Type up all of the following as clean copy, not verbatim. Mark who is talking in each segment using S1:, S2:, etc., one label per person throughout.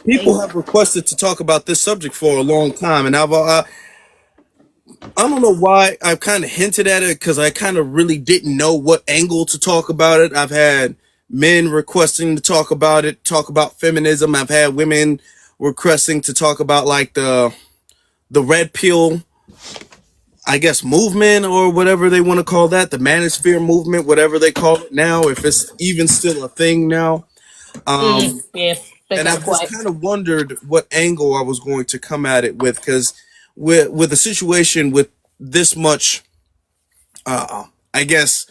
S1: people have requested to talk about this subject for a long time, and I don't know why I've kind of hinted at it because I kind of really didn't know what angle to talk about it. I've had men requesting to talk about it, talk about feminism. I've had women requesting to talk about like the red pill, I guess, movement or whatever they want to call that, the manosphere movement, whatever they call it now, if it's even still a thing now.
S2: Yeah, they
S1: And
S2: kind of
S1: I've just
S2: quiet.
S1: kind of wondered what angle I was going to come at it with, because with a situation with this much, I guess,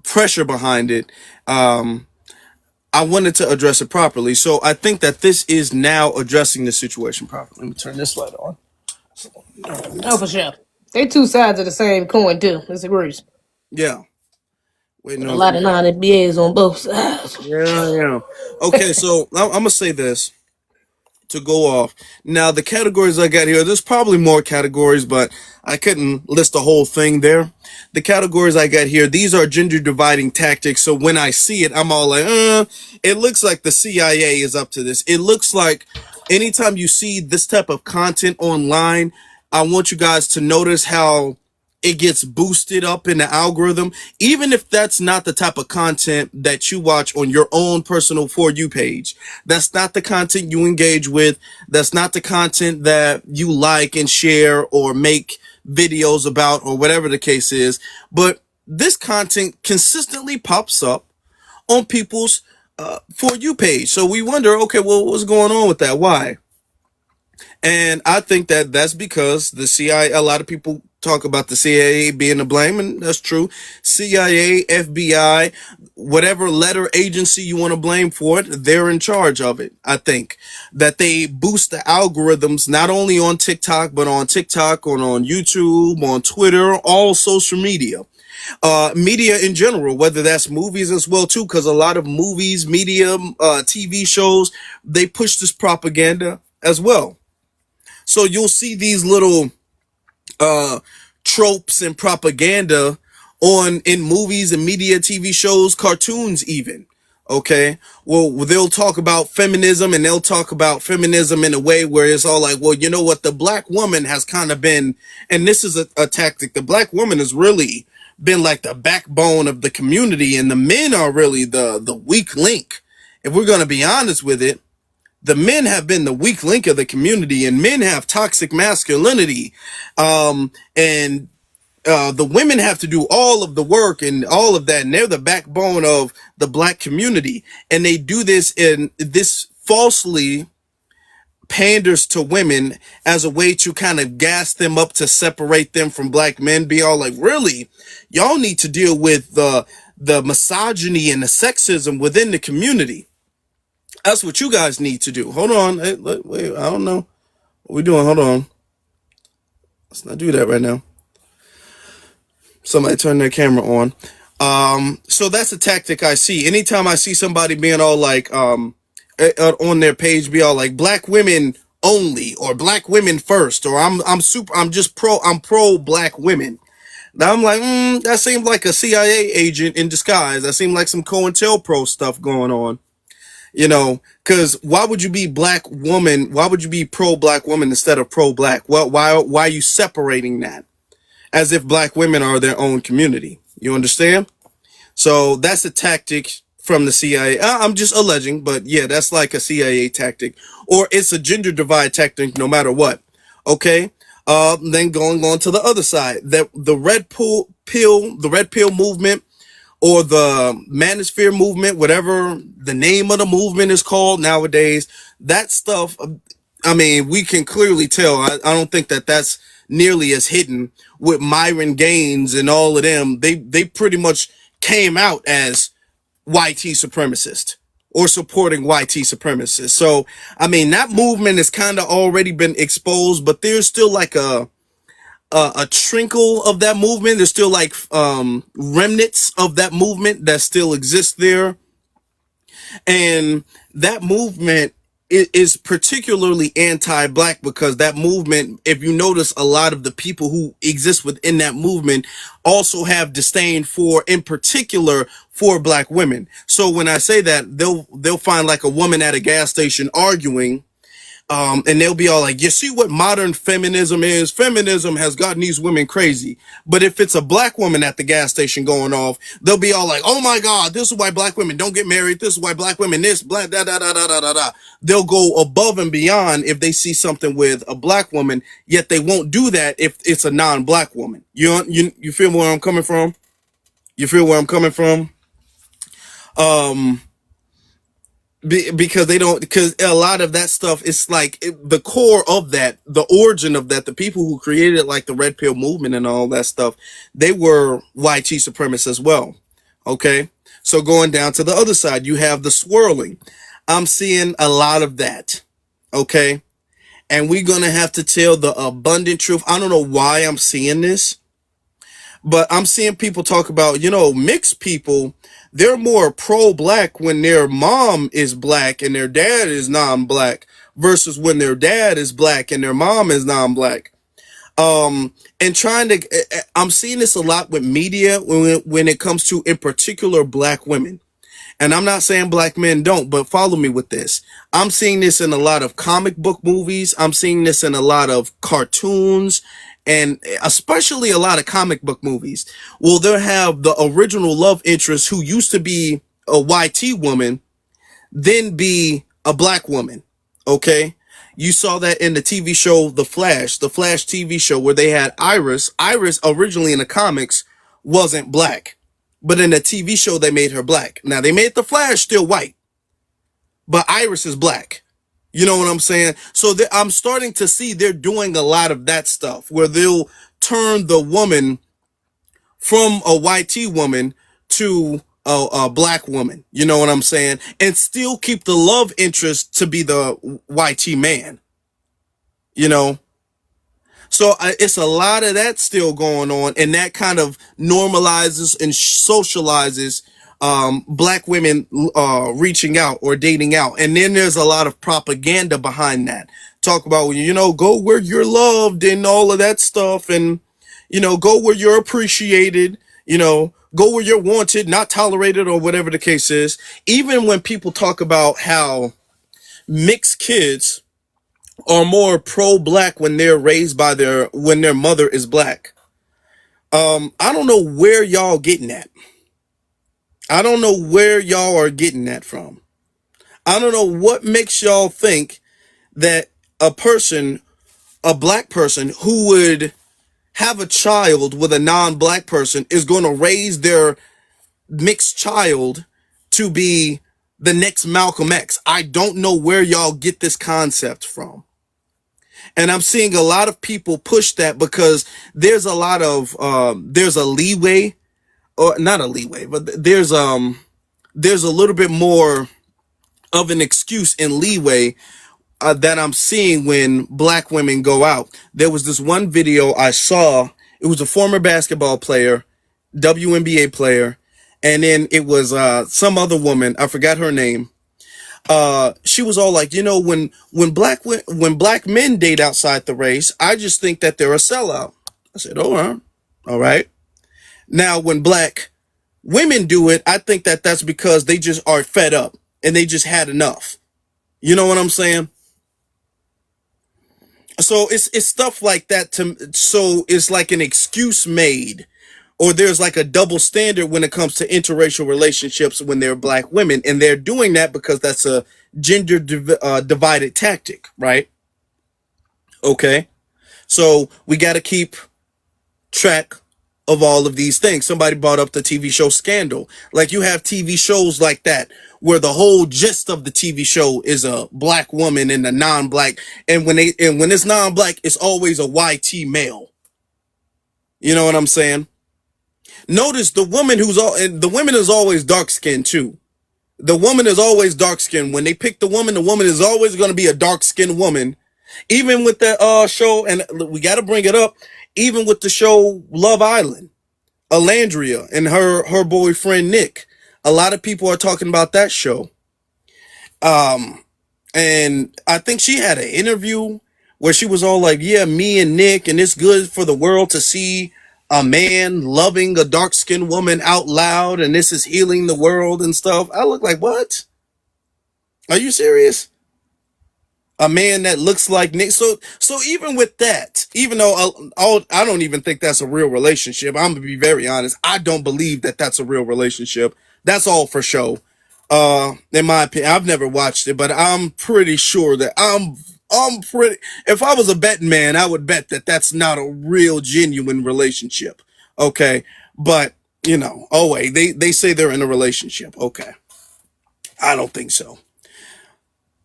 S1: pressure behind it, I wanted to address it properly. So I think that this is now addressing the situation properly. Let me turn this light on.
S2: Oh, for sure. They two sides of the same coin too. Disagrees.
S1: Yeah. Waiting
S2: But a
S1: on
S2: lot of
S1: some.
S2: non-NBAs on both sides.
S1: Yeah, yeah. Okay, so I'm gonna say this to go off. Now, the categories I got here, there's probably more categories, but I couldn't list the whole thing there. The categories I got here, these are gender dividing tactics. So when I see it, I'm all like, it looks like the CIA is up to this. It looks like anytime you see this type of content online, I want you guys to notice how it gets boosted up in the algorithm, even if that's not the type of content that you watch on your own personal For You page. That's not the content you engage with. That's not the content that you like and share or make videos about or whatever the case is. But this content consistently pops up on people's For You page. So we wonder, okay, well, what's going on with that? Why? And I think that that's because the CIA, a lot of people talk about the CIA being to blame, and that's true. CIA, FBI, whatever letter agency you want to blame for it, they're in charge of it. I think that they boost the algorithms not only on TikTok, but on TikTok, on YouTube, on Twitter, all social media. Media in general, whether that's movies as well too, because a lot of movies, media, TV shows, they push this propaganda as well. So you'll see these little uh tropes and propaganda on in movies and media, TV shows, cartoons even. Okay. Well, they'll talk about feminism, and they'll talk about feminism in a way where it's all like, well, you know what? The black woman has kind of been, and this is a tactic. The black woman has really been like the backbone of the community, and the men are really the weak link. If we're going to be honest with it, the men have been the weak link of the community, and men have toxic masculinity. And the women have to do all of the work and all of that. And they're the backbone of the black community. And they do this in this falsely panders to women as a way to kind of gas them up to separate them from black men. Be all like, really? Y'all need to deal with the misogyny and the sexism within the community. That's what you guys need to do. Hold on. Hey, wait, I don't know what we doing. Hold on. Let's not do that right now. Somebody turn their camera on. So that's a tactic I see. Anytime I see somebody being all like, on their page, be all like black women only or black women first, or I'm pro black women. Now I'm like, that seems like a CIA agent in disguise. That seemed like some COINTELPRO stuff going on. You know, because why would you be black woman? Why would you be pro black woman instead of pro black? Well, why are you separating that as if black women are their own community? You understand? So that's a tactic from the CIA. I'm just alleging, but yeah, that's like a CIA tactic, or it's a gender divide tactic, no matter what. Okay. Then going on to the other side, that the red pill movement, or the manosphere movement, whatever the name of the movement is called nowadays, that stuff, I mean, we can clearly tell. I don't think that that's nearly as hidden with Myron Gaines and all of them. They pretty much came out as YT supremacist or supporting YT supremacists. So, I mean, that movement has kind of already been exposed, but there's still like a trinkle of that movement. There's still like remnants of that movement that still exist there, and that movement is particularly anti-black because that movement, if you notice, a lot of the people who exist within that movement also have disdain for, in particular, for black women. So when I say that, they'll find like a woman at a gas station arguing, and they'll be all like, you see what modern feminism is? Feminism has gotten these women crazy. But if it's a black woman at the gas station going off, they'll be all like, oh my God, this is why black women don't get married. This is why black women this, blah, da, da, da, da, da, da, da. They'll go above and beyond if they see something with a black woman, yet they won't do that if it's a non-black woman. You feel where I'm coming from? You feel where I'm coming from? Because they don't, because a lot of that stuff, it's like the core of that, the origin of that, the people who created like the red pill movement and all that stuff, they were YT supremacists as well. Okay, so going down to the other side, you have the swirling. I'm seeing a lot of that. Okay, and we're gonna have to tell the abundant truth. I don't know why I'm seeing this, but I'm seeing people talk about, mixed people, they're more pro-black when their mom is black and their dad is non-black versus when their dad is black and their mom is non-black. And I'm seeing this a lot with media when it comes to, in particular, black women. And I'm not saying black men don't, but follow me with this. I'm seeing this in a lot of comic book movies. I'm seeing this in a lot of cartoons and especially a lot of comic book movies. Well, they'll have the original love interest who used to be a YT woman, then be a black woman. Okay. You saw that in the TV show, the Flash TV show where they had Iris. Iris originally in the comics wasn't black, but in the TV show, they made her black. Now they made the Flash still white, but Iris is black. You know what I'm saying? So I'm starting to see they're doing a lot of that stuff where they'll turn the woman from a YT woman to a black woman. You know what I'm saying? And still keep the love interest to be the YT man. You know? So it's a lot of that still going on, and that kind of normalizes and socializes black women reaching out or dating out. And then there's a lot of propaganda behind that. Talk about, go where you're loved and all of that stuff, and, go where you're appreciated, go where you're wanted, not tolerated, or whatever the case is. Even when people talk about how mixed kids are more pro-black when they're raised by when their mother is black. I don't know where y'all getting that. I don't know where y'all are getting that from. I don't know what makes y'all think that a black person who would have a child with a non-black person is going to raise their mixed child to be the next Malcolm X. I don't know where y'all get this concept from. And I'm seeing a lot of people push that because there's a lot of, there's a leeway, or not a leeway, but there's a little bit more of an excuse and leeway that I'm seeing when black women go out. There was this one video I saw. It was a former basketball player, WNBA player. And then it was, some other woman. I forgot her name. She was all like, when black men date outside the race, I just think that they're a sellout. I said, all right. Now, when black women do it, I think that that's because they just are fed up and they just had enough. You know what I'm saying? So it's stuff like that so it's like an excuse made, or there's like a double standard when it comes to interracial relationships when they're black women, and they're doing that because that's a gender divided tactic, right? Okay. So we got to keep track of all of these things. Somebody brought up the TV show Scandal. Like, you have TV shows like that where the whole gist of the TV show is a black woman and a non-black, and when it's non-black, it's always a YT male. You know what I'm saying? Notice the woman is always dark skinned too. The woman is always dark skinned. When they pick the woman is always going to be a dark skinned woman. Even with that show, and we got to bring it up, even with the show Love Island, Alandria and her boyfriend Nick. A lot of people are talking about that show. And I think she had an interview where she was all like, "Yeah, me and Nick, and it's good for the world to see a man loving a dark skinned woman out loud, and this is healing the world and stuff." I look like, what? Are you serious? A man that looks like Nick. So even with that, even though I don't even think that's a real relationship. I'm gonna be very honest. I don't believe that that's a real relationship. That's all for show. In my opinion, I've never watched it, but I'm pretty sure that I'm pretty. If I was a betting man, I would bet that that's not a real genuine relationship. Okay, but oh wait, they say they're in a relationship. Okay, I don't think so.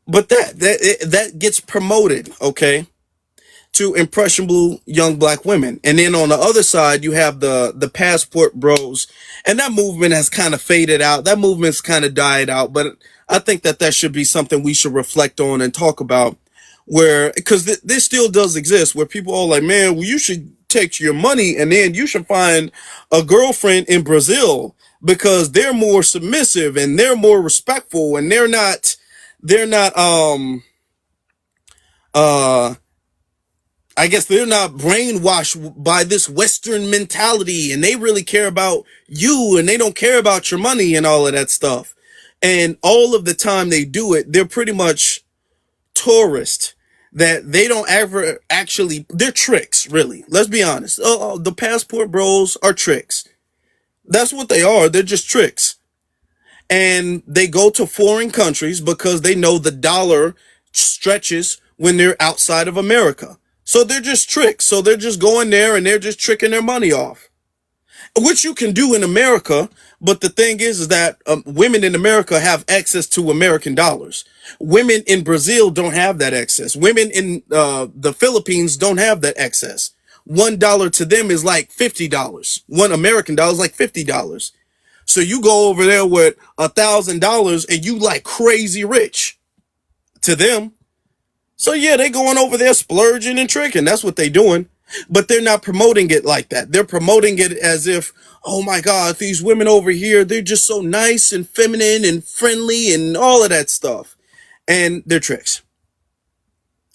S1: But that gets promoted, okay, to impressionable young black women. And then on the other side, you have the passport bros, and that movement has kind of faded out. That movement's kind of died out. But I think that should be something we should reflect on and talk about, where because this still does exist, where people are like, man, well, you should take your money and then you should find a girlfriend in Brazil because they're more submissive and they're more respectful and they're not uh I guess they're not brainwashed by this Western mentality and they really care about you and they don't care about your money and all of that stuff. And all of the time they do it, they're pretty much tourists that they don't ever actually, they're tricks, really. Let's be honest. The passport bros are tricks. That's what they are. They're just tricks. And they go to foreign countries because they know the dollar stretches when they're outside of America. So they're just tricks. So they're just going there and they're just tricking their money off, which you can do in America. But the thing is that women in America have access to American dollars. Women in Brazil don't have that access. Women in the Philippines don't have that access. $1 to them is like $50. $1 is like $50. So you go over there with $1,000 and you like crazy rich to them. So yeah, they going over there splurging and tricking. That's what they doing. But they're not promoting it like that. They're promoting it as if, oh my God, these women over here, they're just so nice and feminine and friendly and all of that stuff. And they're tricks.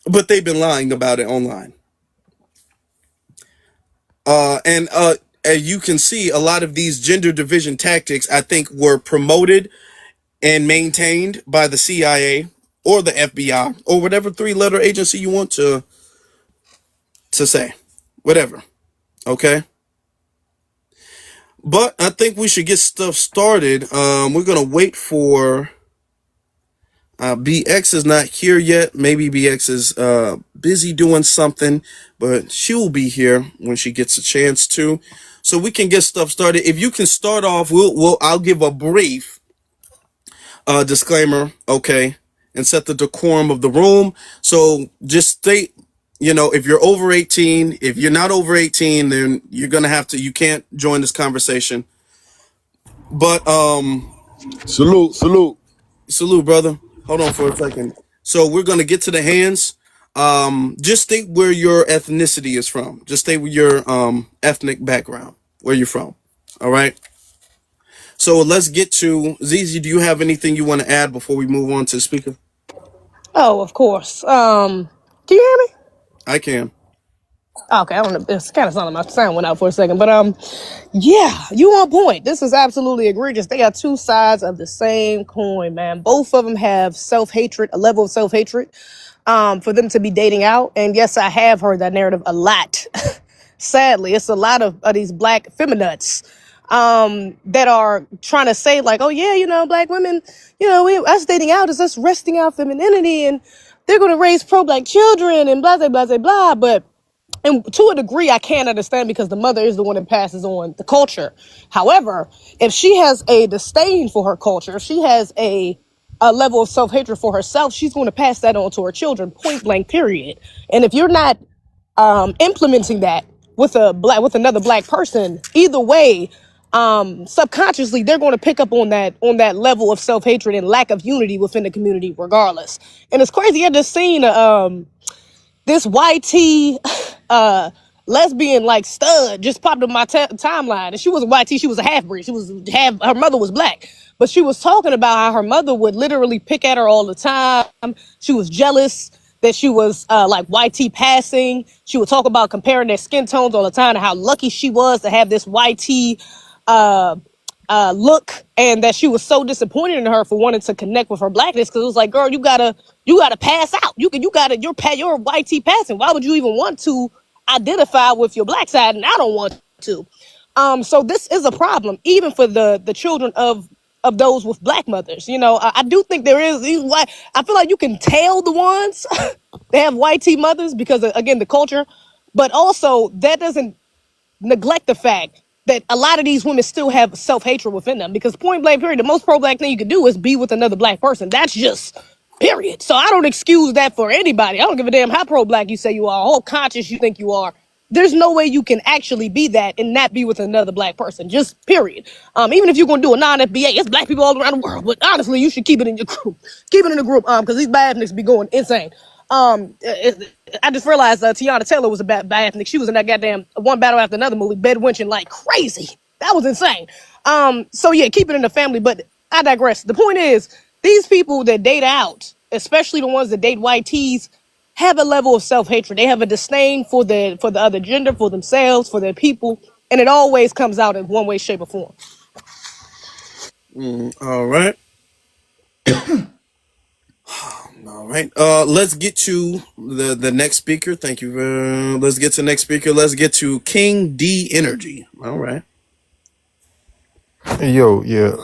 S1: But they've been lying about it online. And as you can see, a lot of these gender division tactics, I think, were promoted and maintained by the CIA or the FBI or whatever three-letter agency you want to say, whatever. Okay. But I think we should get stuff started. We're gonna wait for BX is not here yet. Maybe BX is busy doing something, but she will be here when she gets a chance to. So we can get stuff started. If you can start off, I'll give a brief disclaimer, okay, and set the decorum of the room. So just state, if you're over 18, if you're not over 18, then you're gonna have to. You can't join this conversation. But
S3: Salute, salute.
S1: salute, brother. Hold on for a second. So we're gonna get to the hands. Just state where your ethnicity is from. Just state your ethnic background, where you're from. All right. So let's get to Zizi. Do you have anything you want to add before we move on to the speaker?
S2: Oh, of course. Can you hear me?
S1: I can.
S2: Okay, I don't know. It's kind of sounded like my sound went out for a second, but yeah, you on point. This is absolutely egregious. They are two sides of the same coin, man. Both of them have self-hatred, a level of self-hatred, for them to be dating out. And yes, I have heard that narrative a lot. Sadly, it's a lot of these black feminines that are trying to say like, oh yeah, black women, us dating out is us resting our femininity, and they're going to raise pro-black children and blah, blah, blah, blah, blah. But and to a degree, I can't understand because the mother is the one that passes on the culture. However, if she has a disdain for her culture, if she has a level of self-hatred for herself, she's going to pass that on to her children, point blank, period. And if you're not implementing that with another black person, either way, subconsciously they're going to pick up on that level of self-hatred and lack of unity within the community, regardless. And it's crazy. I just seen this YT lesbian like stud just popped up my timeline, and she was a YT. She was a half breed. She was half. Her mother was black, but she was talking about how her mother would literally pick at her all the time. She was jealous that she was like YT passing. She would talk about comparing their skin tones all the time and how lucky she was to have this YT uh, look, and that she was so disappointed in her for wanting to connect with her blackness, because it was like, girl, you gotta pass out. You're YT passing. Why would you even want to identify with your black side? And I don't want to. So this is a problem, even for the children of those with black mothers. I do think there is. Why I feel like you can tell the ones they have YT mothers because of, again, the culture, but also that doesn't neglect the fact that a lot of these women still have self-hatred within them, because point blank period, the most pro-black thing you can do is be with another black person. That's just period. So I don't excuse that for anybody. I don't give a damn how pro-black you say you are, how conscious you think you are. There's no way you can actually be that and not be with another black person. Just period. Even if you're gonna do a non-FBA, it's black people all around the world. But honestly, you should keep it in your group. Keep it in the group, because these bad ethnics be going insane. I just realized Tiana Taylor was a bad ethnic. She was in that goddamn One Battle After Another movie, bedwenching like crazy. That was insane. So yeah, keep it in the family. But I digress. The point is, these people that date out, especially the ones that date YTs, have a level of self-hatred. They have a disdain for the other gender, for themselves, for their people, and it always comes out in one way, shape, or form.
S1: All right. All right. Let's get to the next speaker. Thank you. Let's get to the next speaker. Let's get to King D Energy. All right.
S4: Yo, yeah,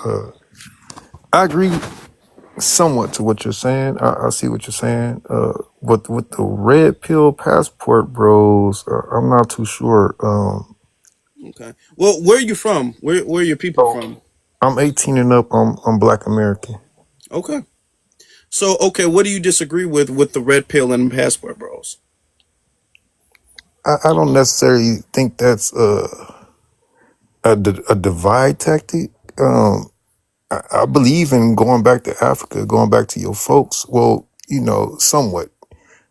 S4: I agree somewhat to what you're saying. I see what you're saying. With the red pill passport bros, I'm not too sure.
S1: Okay. Well, where are you from? Where are your people
S4: So
S1: from?
S4: I'm 18 and up. I'm Black American.
S1: Okay. So, okay, what do you disagree with the red pill and passport bros?
S4: I don't necessarily think that's a divide tactic. I believe in going back to Africa, going back to your folks. Well, somewhat.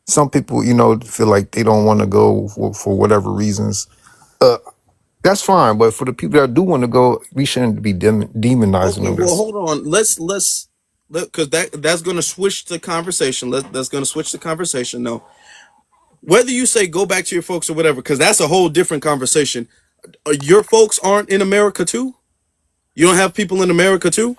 S4: Some people, feel like they don't want to go for whatever reasons. That's fine, but for the people that do want to go, we shouldn't be demonizing
S1: Okay,
S4: them.
S1: well,
S4: That's
S1: hold on. Because that's going to switch the conversation. That's going to switch the conversation. No, whether you say go back to your folks or whatever, because that's a whole different conversation. Your folks aren't in America too. You don't have people in America too.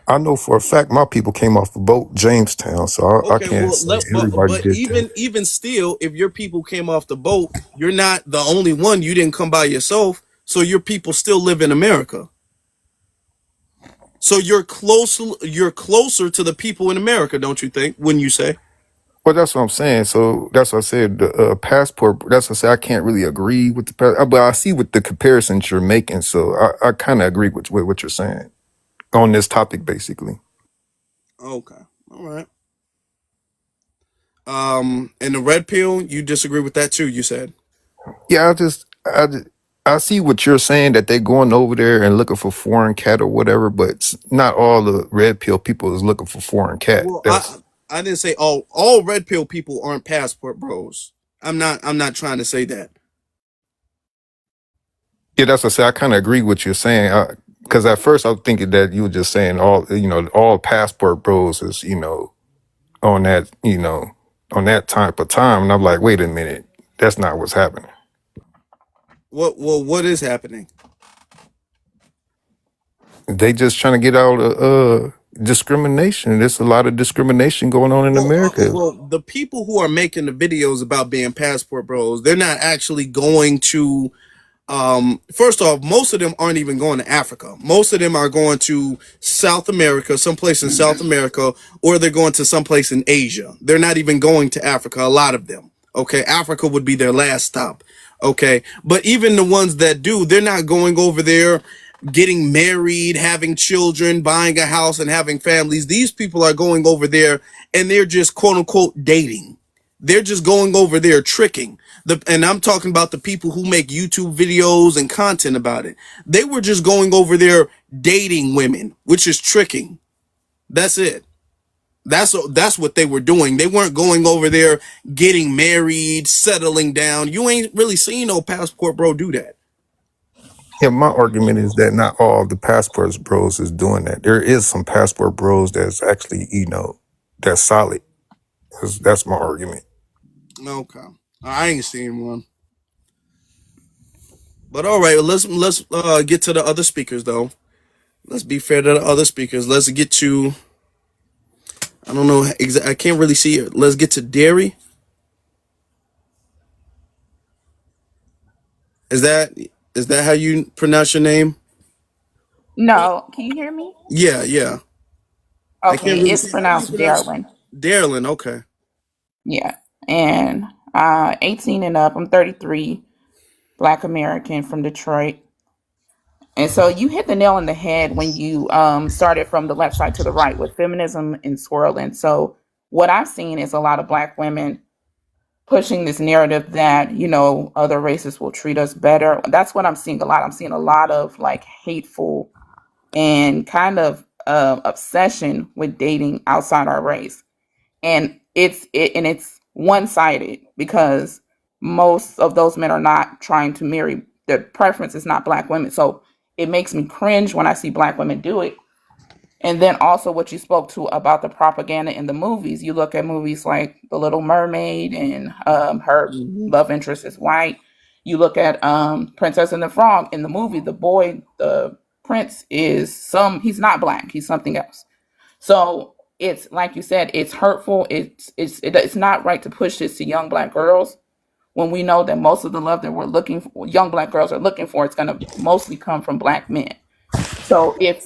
S4: I know for a fact my people came off the boat, Jamestown, so I
S1: Okay,
S4: can't
S1: well,
S4: say everybody
S1: but
S4: did that.
S1: even still, if your people came off the boat, you're not the only one. You didn't come by yourself, so your people still live in America. So you're closer to the people in America, don't you think? Wouldn't you say?
S4: But that's what I'm saying. So that's what I said. The passport. That's what I say. I can't really agree with the passport, but I see what the comparisons you're making. So I kind of agree with what you're saying on this topic, basically.
S1: Okay, all right. And the red pill, you disagree with that too? You said.
S4: Yeah, I see what you're saying, that they're going over there and looking for foreign cat or whatever, but not all the red pill people is looking for foreign cat.
S1: Well, I didn't say all red pill people aren't passport bros. I'm not trying to say that.
S4: Yeah, that's what I say. I kind of agree with you saying, because
S1: Okay.
S4: at first I was thinking that you were just saying all passport bros is on that on that type of time, and I'm like, wait a minute, that's not what's happening.
S1: What is happening?
S4: They just trying to get out of discrimination. There's a lot of discrimination going on in America.
S1: The people who are making the videos about being passport bros, they're not actually going to. First off, most of them aren't even going to Africa. Most of them are going to South America, someplace in South America, or they're going to someplace in Asia. They're not even going to Africa. A lot of them. Okay, Africa would be their last stop. Okay, but even the ones that do, they're not going over there getting married, having children, buying a house, and having families. These people are going over there and they're just quote unquote dating. They're just going over there tricking. And I'm talking about the people who make YouTube videos and content about it. They were just going over there dating women, which is tricking. That's it. That's what they were doing. They weren't going over there getting married, settling down. You ain't really seen no passport bro do that.
S4: Yeah, my argument is that not all the passport bros is doing that. There is some passport bros that's actually, that's solid. That's my argument.
S1: Okay, I ain't seen one. But all right, let's get to the other speakers though. Let's be fair to the other speakers. Let's get to, I don't know, I can't really see it. Let's get to Derry. Is that is that how you pronounce your name?
S5: No, can you hear me?
S1: Yeah, yeah. I can't
S5: Okay,
S1: really
S5: it's
S1: see. How do you
S5: pronounced
S1: pronounce
S5: Darwin.
S1: Darylin? Okay.
S5: Yeah. And 18 and up. I'm 33, Black American from Detroit. And so you hit the nail on the head when you started from the left side to the right with feminism and swirling. So what I've seen is a lot of Black women pushing this narrative that, other races will treat us better. That's what I'm seeing a lot. I'm seeing a lot of like hateful and kind of obsession with dating outside our race, and it's one-sided because most of those men are not trying to marry. Their preference is not Black women, so it makes me cringe when I see Black women do it. And then also what you spoke to about the propaganda in the movies. You look at movies like The Little Mermaid, and her
S1: Hmm.
S5: love interest is white. You look at Princess and the Frog. In the movie, the boy, the prince, he's not Black. He's something else. So it's like you said, it's hurtful. It's not right to push this to young Black girls when we know that most of the love that we're looking for, young Black girls are looking for, it's going to mostly come from Black men. So if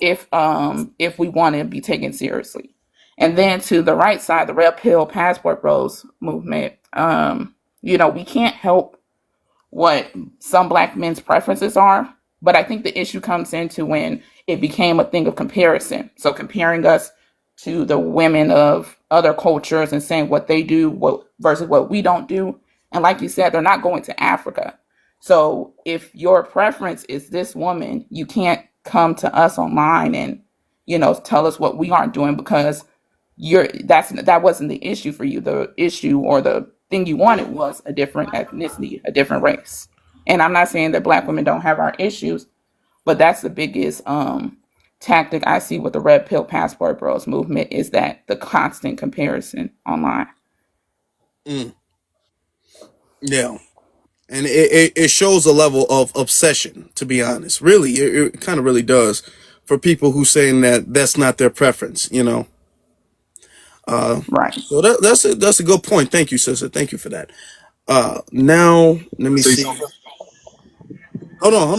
S5: we want to be taken seriously, and then to the right side, the red pill passport bros movement, we can't help what some Black men's preferences are. But I think the issue comes into when it became a thing of comparison. So comparing us to the women of other cultures and saying what they do versus what we don't do. And like you said, they're not going to Africa. So if your preference is this woman, you can't come to us online and, tell us what we aren't doing because that wasn't the issue for you. The issue or the thing you wanted was a different ethnicity, a different race. And I'm not saying that Black women don't have our issues, but that's the biggest tactic I see with the red pill passport bros movement is that the constant comparison online.
S1: Mm, yeah. And it shows a level of obsession, to be honest. Really, it kind of really does for people who saying that that's not their preference.
S5: Right.
S1: So that's a good point. Thank you, sister. Thank you for that. Now let me
S3: Say
S1: see.
S3: something.
S1: Hold on.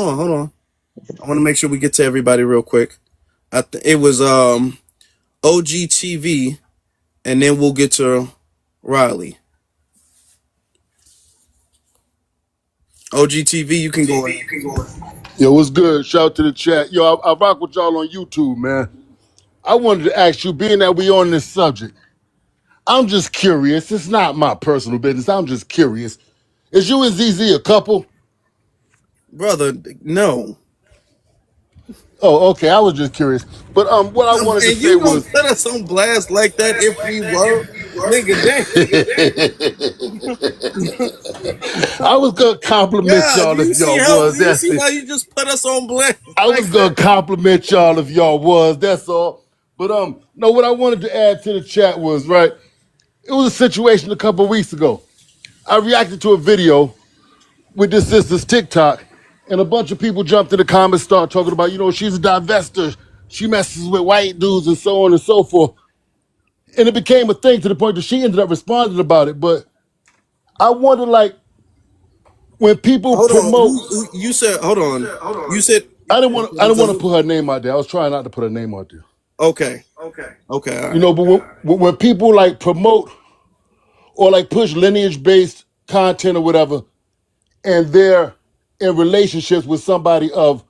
S1: I want to make sure we get to everybody real quick. It was OGTV, and then we'll get to Riley. OGTV, you can go ahead.
S3: Yo, what's good? Shout out to the chat. Yo, I rock with y'all on YouTube, man. I wanted to ask you, being that we on this subject, I'm just curious. It's not my personal business. I'm just curious. Is you and ZZ a couple?
S1: Brother. No.
S3: Oh, okay. I was just curious. But what I wanted to
S1: And
S3: say
S1: you gonna
S3: was,
S1: put us on blast like that if we were, nigga? Damn.
S3: I was gonna compliment
S1: God,
S3: y'all if
S1: you see
S3: y'all
S1: how
S3: was.
S1: you
S3: That's
S1: see
S3: it.
S1: how you just put us on blast
S3: I was
S1: like that?
S3: gonna compliment y'all if y'all was. That's all. But no. What I wanted to add to the chat was right. It was a situation a couple weeks ago. I reacted to a video with this sister's TikTok, and a bunch of people jumped in the comments, start talking about, she's a divester, she messes with white dudes, and so on and so forth. And it became a thing to the point that she ended up responding about it. But I wonder, like, when people
S1: Hold on.
S3: promote,
S1: Who you said? Hold on. You said
S3: I didn't want to
S1: because
S3: put her name out there. I was trying not to put her name out there.
S1: okay, okay, all right.
S3: But when people like promote or like push lineage based content or whatever, and they're in relationships with somebody of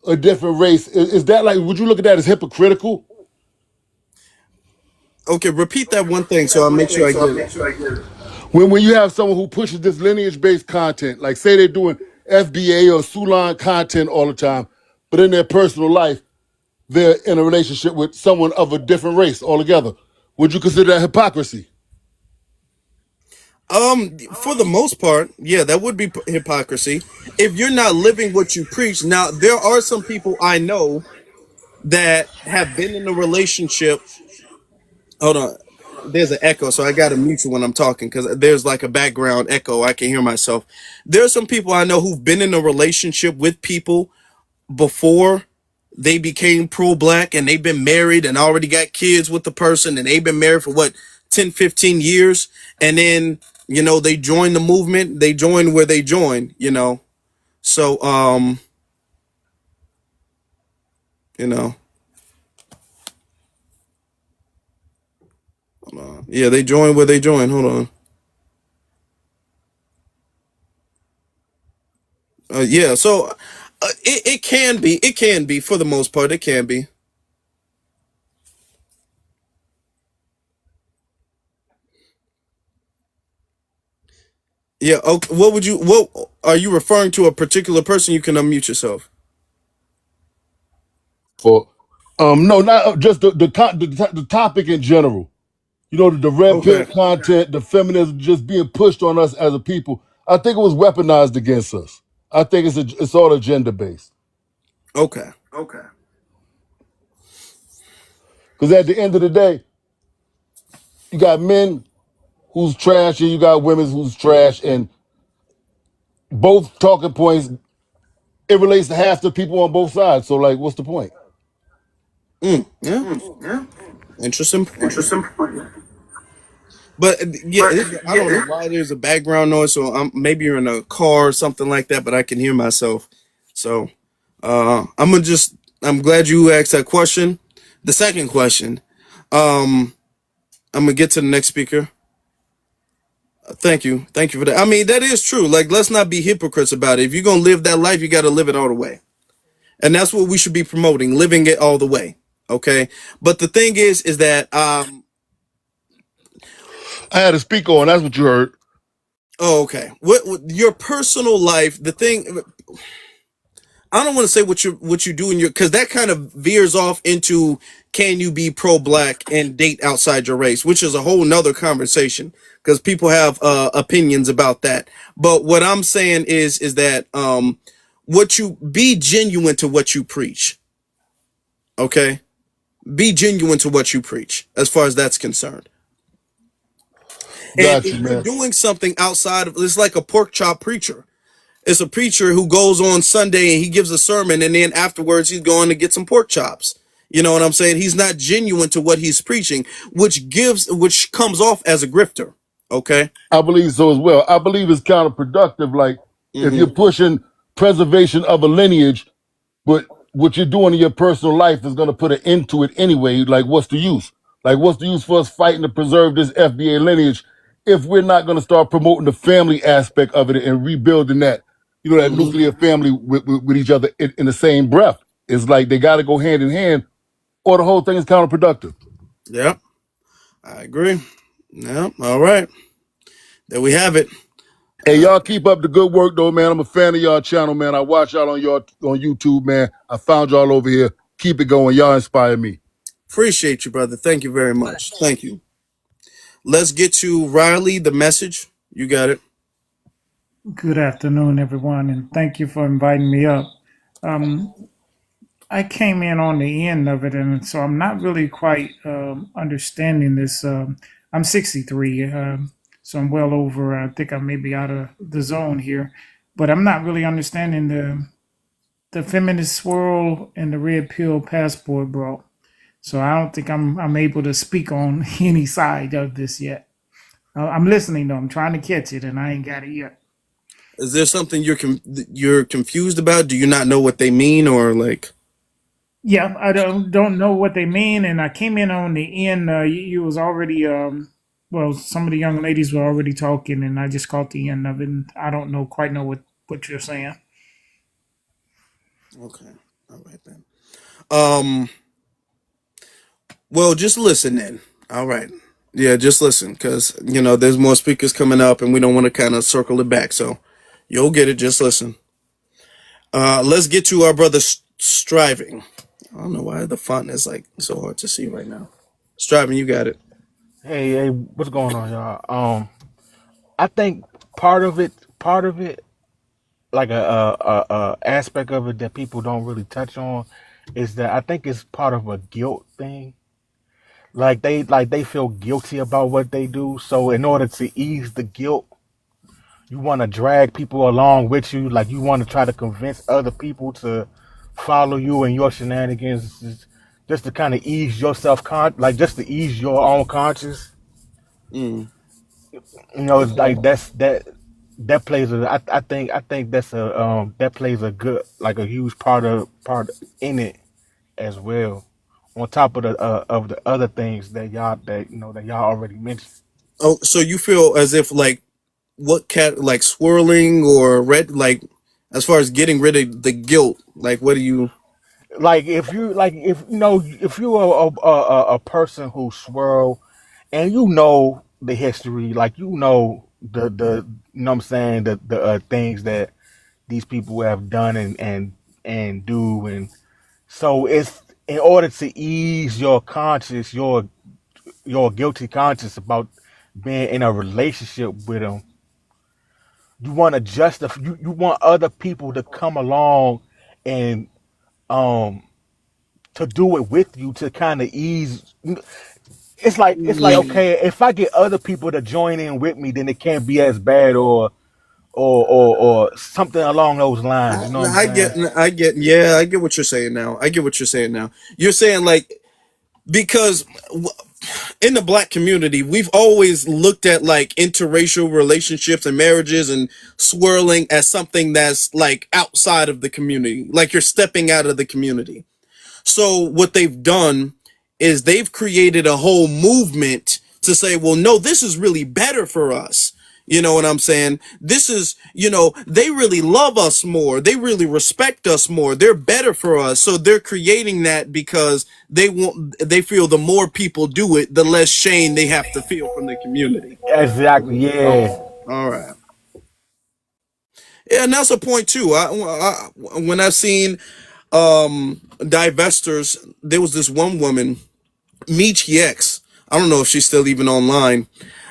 S3: a different race, is that like, would you look at that as hypocritical?
S1: Okay, repeat that one thing so I make sure I get it.
S3: When you have someone who pushes this lineage based content, like say they're doing FBA or Sulan content all the time, but in their personal life, they're in a relationship with someone of a different race altogether. Would you consider that hypocrisy?
S1: For the most part, yeah, that would be hypocrisy. If you're not living what you preach. Now, there are some people I know that have been in a relationship. Hold on. There's an echo, so I got to mute you when I'm talking because there's like a background echo. I can hear myself. There are some people I know who've been in a relationship with people before they became pro-black, and they've been married and already got kids with the person, and they've been married for what, 10, 15 years, and then they join the movement. They join where they join. So you know yeah, they join where they join. Hold on. Yeah, so it can be for the most part. It can be. Yeah. Okay, what are you referring to? A particular person? You can unmute yourself.
S3: For no, not just the topic in general. The red pill
S1: Okay.
S3: content, the feminism just being pushed on us as a people. I think it was weaponized against us. I think it's all agenda based.
S1: Okay.
S3: Because at the end of the day, you got men who's trash and you got women who's trash, and both talking points, it relates to half the people on both sides. So like, what's the point?
S1: Yeah. Interesting point. But yeah, I don't know why there's a background noise. So maybe you're in a car or something like that, but I can hear myself. So I'm gonna just. I'm glad you asked that question. The second question. I'm gonna get to the next speaker. Thank you for that. I mean, that is true. Like, let's not be hypocrites about it. If you're gonna live that life, you got to live it all the way, and that's what we should be promoting: living it all the way. Okay. But the thing is that
S3: I had a speaker on. That's what you heard.
S1: oh, okay. What your personal life? The thing. I don't want to say what you do in your, because that kind of veers off into, can you be pro-black and date outside your race, which is a whole nother conversation because people have opinions about that. But what I'm saying is that what you be genuine to what you preach. Okay, be genuine to what you preach as far as that's concerned. And
S3: Got you,
S1: if you're
S3: man.
S1: doing something outside of, it's like a pork chop preacher. It's a preacher who goes on Sunday and he gives a sermon, and then afterwards he's going to get some pork chops. You know what I'm saying? He's not genuine to what he's preaching, which comes off as a grifter. Okay.
S3: I believe so as well. I believe it's counterproductive. Like if you're
S1: Mm-hmm.
S3: pushing preservation of a lineage, but what you're doing in your personal life is going to put an end to it anyway. Like, what's the use? Like, what's the use for us fighting to preserve this FBA lineage if we're not going to start promoting the family aspect of it and rebuilding that, that
S1: Mm-hmm.
S3: nuclear family with each other in the same breath? It's like they got to go hand in hand, or the whole thing is counterproductive.
S1: Yep. I agree. Yeah. All right. There we have it.
S3: Hey, y'all keep up the good work though, man. I'm a fan of y'all channel, man. I watch y'all on YouTube, man. I found y'all over here. Keep it going. Y'all inspire me.
S1: Appreciate you, brother. Thank you very much. Thank you. Let's get to Riley, the message. You got it.
S6: Good afternoon, everyone, and thank you for inviting me up. Um, I came in on the end of it, and so I'm not really quite understanding this. I'm 63, so I'm well over. I think I may be out of the zone here, but I'm not really understanding the feminist swirl and the red pill passport, bro. So I don't think I'm able to speak on any side of this yet. I'm listening though. I'm trying to catch it, and I ain't got it yet.
S1: Is there something you're confused about? Do you not know what they mean, or like?
S6: Yeah, I don't know what they mean, and I came in on the end. You was already well, some of the young ladies were already talking, and I just caught the end of it. And I don't know quite know what you're saying.
S1: Okay. All right then. Um. Well, just listen then. All right. Yeah, just listen, because there's more speakers coming up, and we don't want to kind of circle it back. So you'll get it. Just listen. Let's get to our brother striving. I don't know why the font is like so hard to see right now. Striving, you got it.
S7: Hey, what's going on, y'all? I think part of it, like a aspect of it that people don't really touch on, is that I think it's part of a guilt thing. Like they feel guilty about what they do, so in order to ease the guilt, you want to drag people along with you. Like you want to try to convince other people to follow you and your shenanigans, just to kind of ease yourself like just to ease your own conscience.
S1: Mm,
S7: It's
S1: okay.
S7: like that plays I think that's a that plays a good, like a huge part in it as well. On top of the other things that y'all already mentioned.
S1: Oh, so you feel as if like what cat like swirling or red like as far as getting rid of the guilt, like what do you?
S7: Like if you're a person who swirl, and the history, like the you know what I'm saying, the things that these people have done and do, and so it's in order to ease your conscience, your guilty conscience about being in a relationship with them. You want to justify. You want other people to come along and um to do it with you, to kind of ease. It's like
S1: Mm,
S7: okay, if I get other people to join in with me, then it can't be as bad, or something along those lines. You know what I'm saying?
S1: yeah, I get what you're saying now. I get what you're saying now. You're saying like because in the black community, we've always looked at like interracial relationships and marriages and swirling as something that's like outside of the community, like you're stepping out of the community. So what they've done is they've created a whole movement to say, well, no, this is really better for us. You know what I'm saying? This is, they really love us more. They really respect us more. They're better for us. So they're creating that because they feel the more people do it, the less shame they have to feel from the community.
S7: Exactly.
S1: Okay.
S7: Yeah.
S1: All right. Yeah, and that's a point too. When I've seen divestors, there was this one woman, Meech X. I don't know if she's still even online.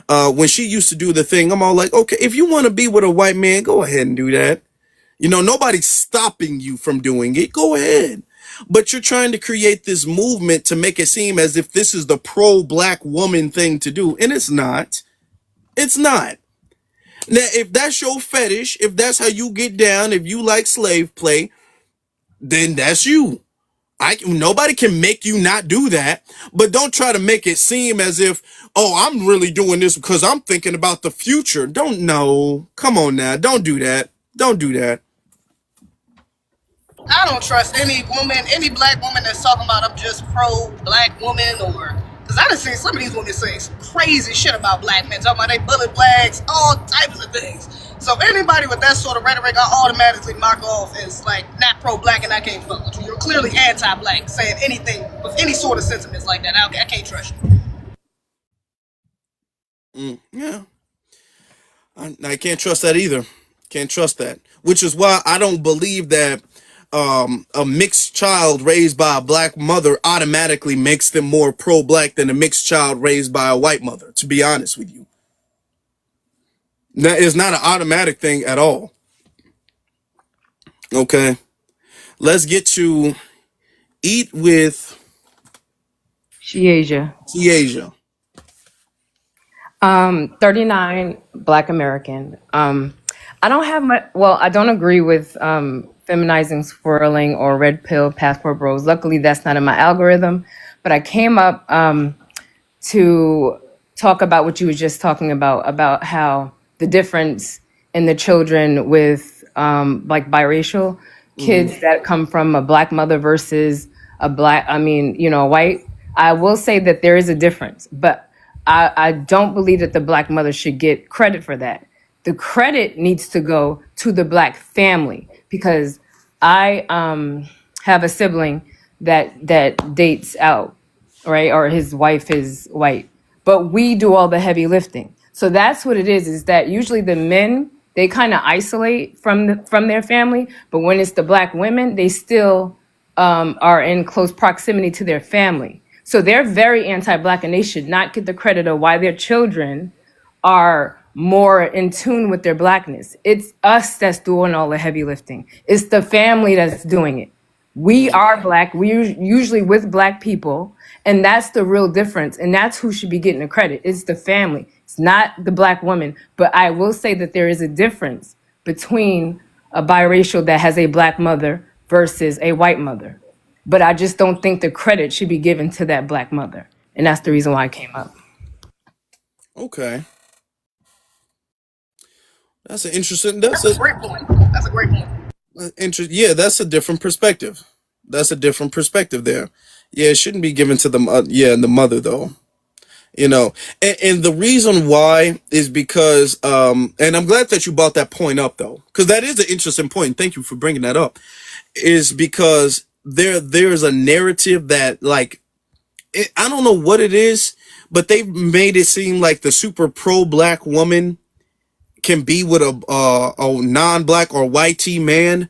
S1: When she used to do the thing, I'm all like, okay, if you want to be with a white man, go ahead and do that. Nobody's stopping you from doing it. Go ahead. But you're trying to create this movement to make it seem as if this is the pro black woman thing to do. And it's not. It's not. Now, if that's your fetish, if that's how you get down, if you like slave play, then that's you. Nobody can make you not do that, but don't try to make it seem as if, oh, I'm really doing this because I'm thinking about the future. Don't know. Come on now. Don't do that. Don't do that.
S2: I don't trust any woman, any black woman that's talking about I'm just pro black woman, or because I done seen some of these women say some crazy shit about black men, talking about they bullet flags, all types of things. So anybody with that sort of rhetoric, I automatically mark off as like not pro black, and I can't fuck with you. You're clearly anti black, saying anything with any sort of sentiments like that. I can't trust you.
S1: Yeah, I can't trust that either. Can't trust that. Which is why I don't believe that a mixed child raised by a black mother automatically makes them more pro-black than a mixed child raised by a white mother. To be honest with you, that is not an automatic thing at all. Okay, let's get to eat with
S8: She Asia.
S1: Tiaja.
S8: 39, Black American. I don't have much, well, I don't agree with feminizing, swirling, or red pill passport bros. Luckily, that's not in my algorithm. But I came up to talk about what you were just talking about how the difference in the children with like biracial
S1: Mm-hmm.
S8: kids that come from a black mother versus a white. I will say that there is a difference, but I don't believe that the black mother should get credit for that. The credit needs to go to the black family because I have a sibling that dates out, right? Or his wife is white. But we do all the heavy lifting. So that's what it is that usually the men, they kind of isolate from their family, but when it's the black women, they still are in close proximity to their family. So they're very anti-black, and they should not get the credit of why their children are more in tune with their blackness. It's us that's doing all the heavy lifting. It's the family that's doing it. We are black. We're usually with black people, and that's the real difference. And that's who should be getting the credit. It's the family. It's not the black woman. But I will say that there is a difference between a biracial that has a black mother versus a white mother. But I just don't think the credit should be given to that black mother. And that's the reason why I came up.
S1: Okay, that's an interesting. That's a
S2: Great point. That's a great point.
S1: Yeah, that's a different perspective. That's a different perspective there. Yeah, it shouldn't be given to the yeah, the mother though. You know, and the reason why is because and I'm glad that you brought that point up though, because that is an interesting point. Thank you for bringing that up. Is because there's a narrative that like I don't know what it is, but they've made it seem like the super pro black woman can be with a non-black or white T man,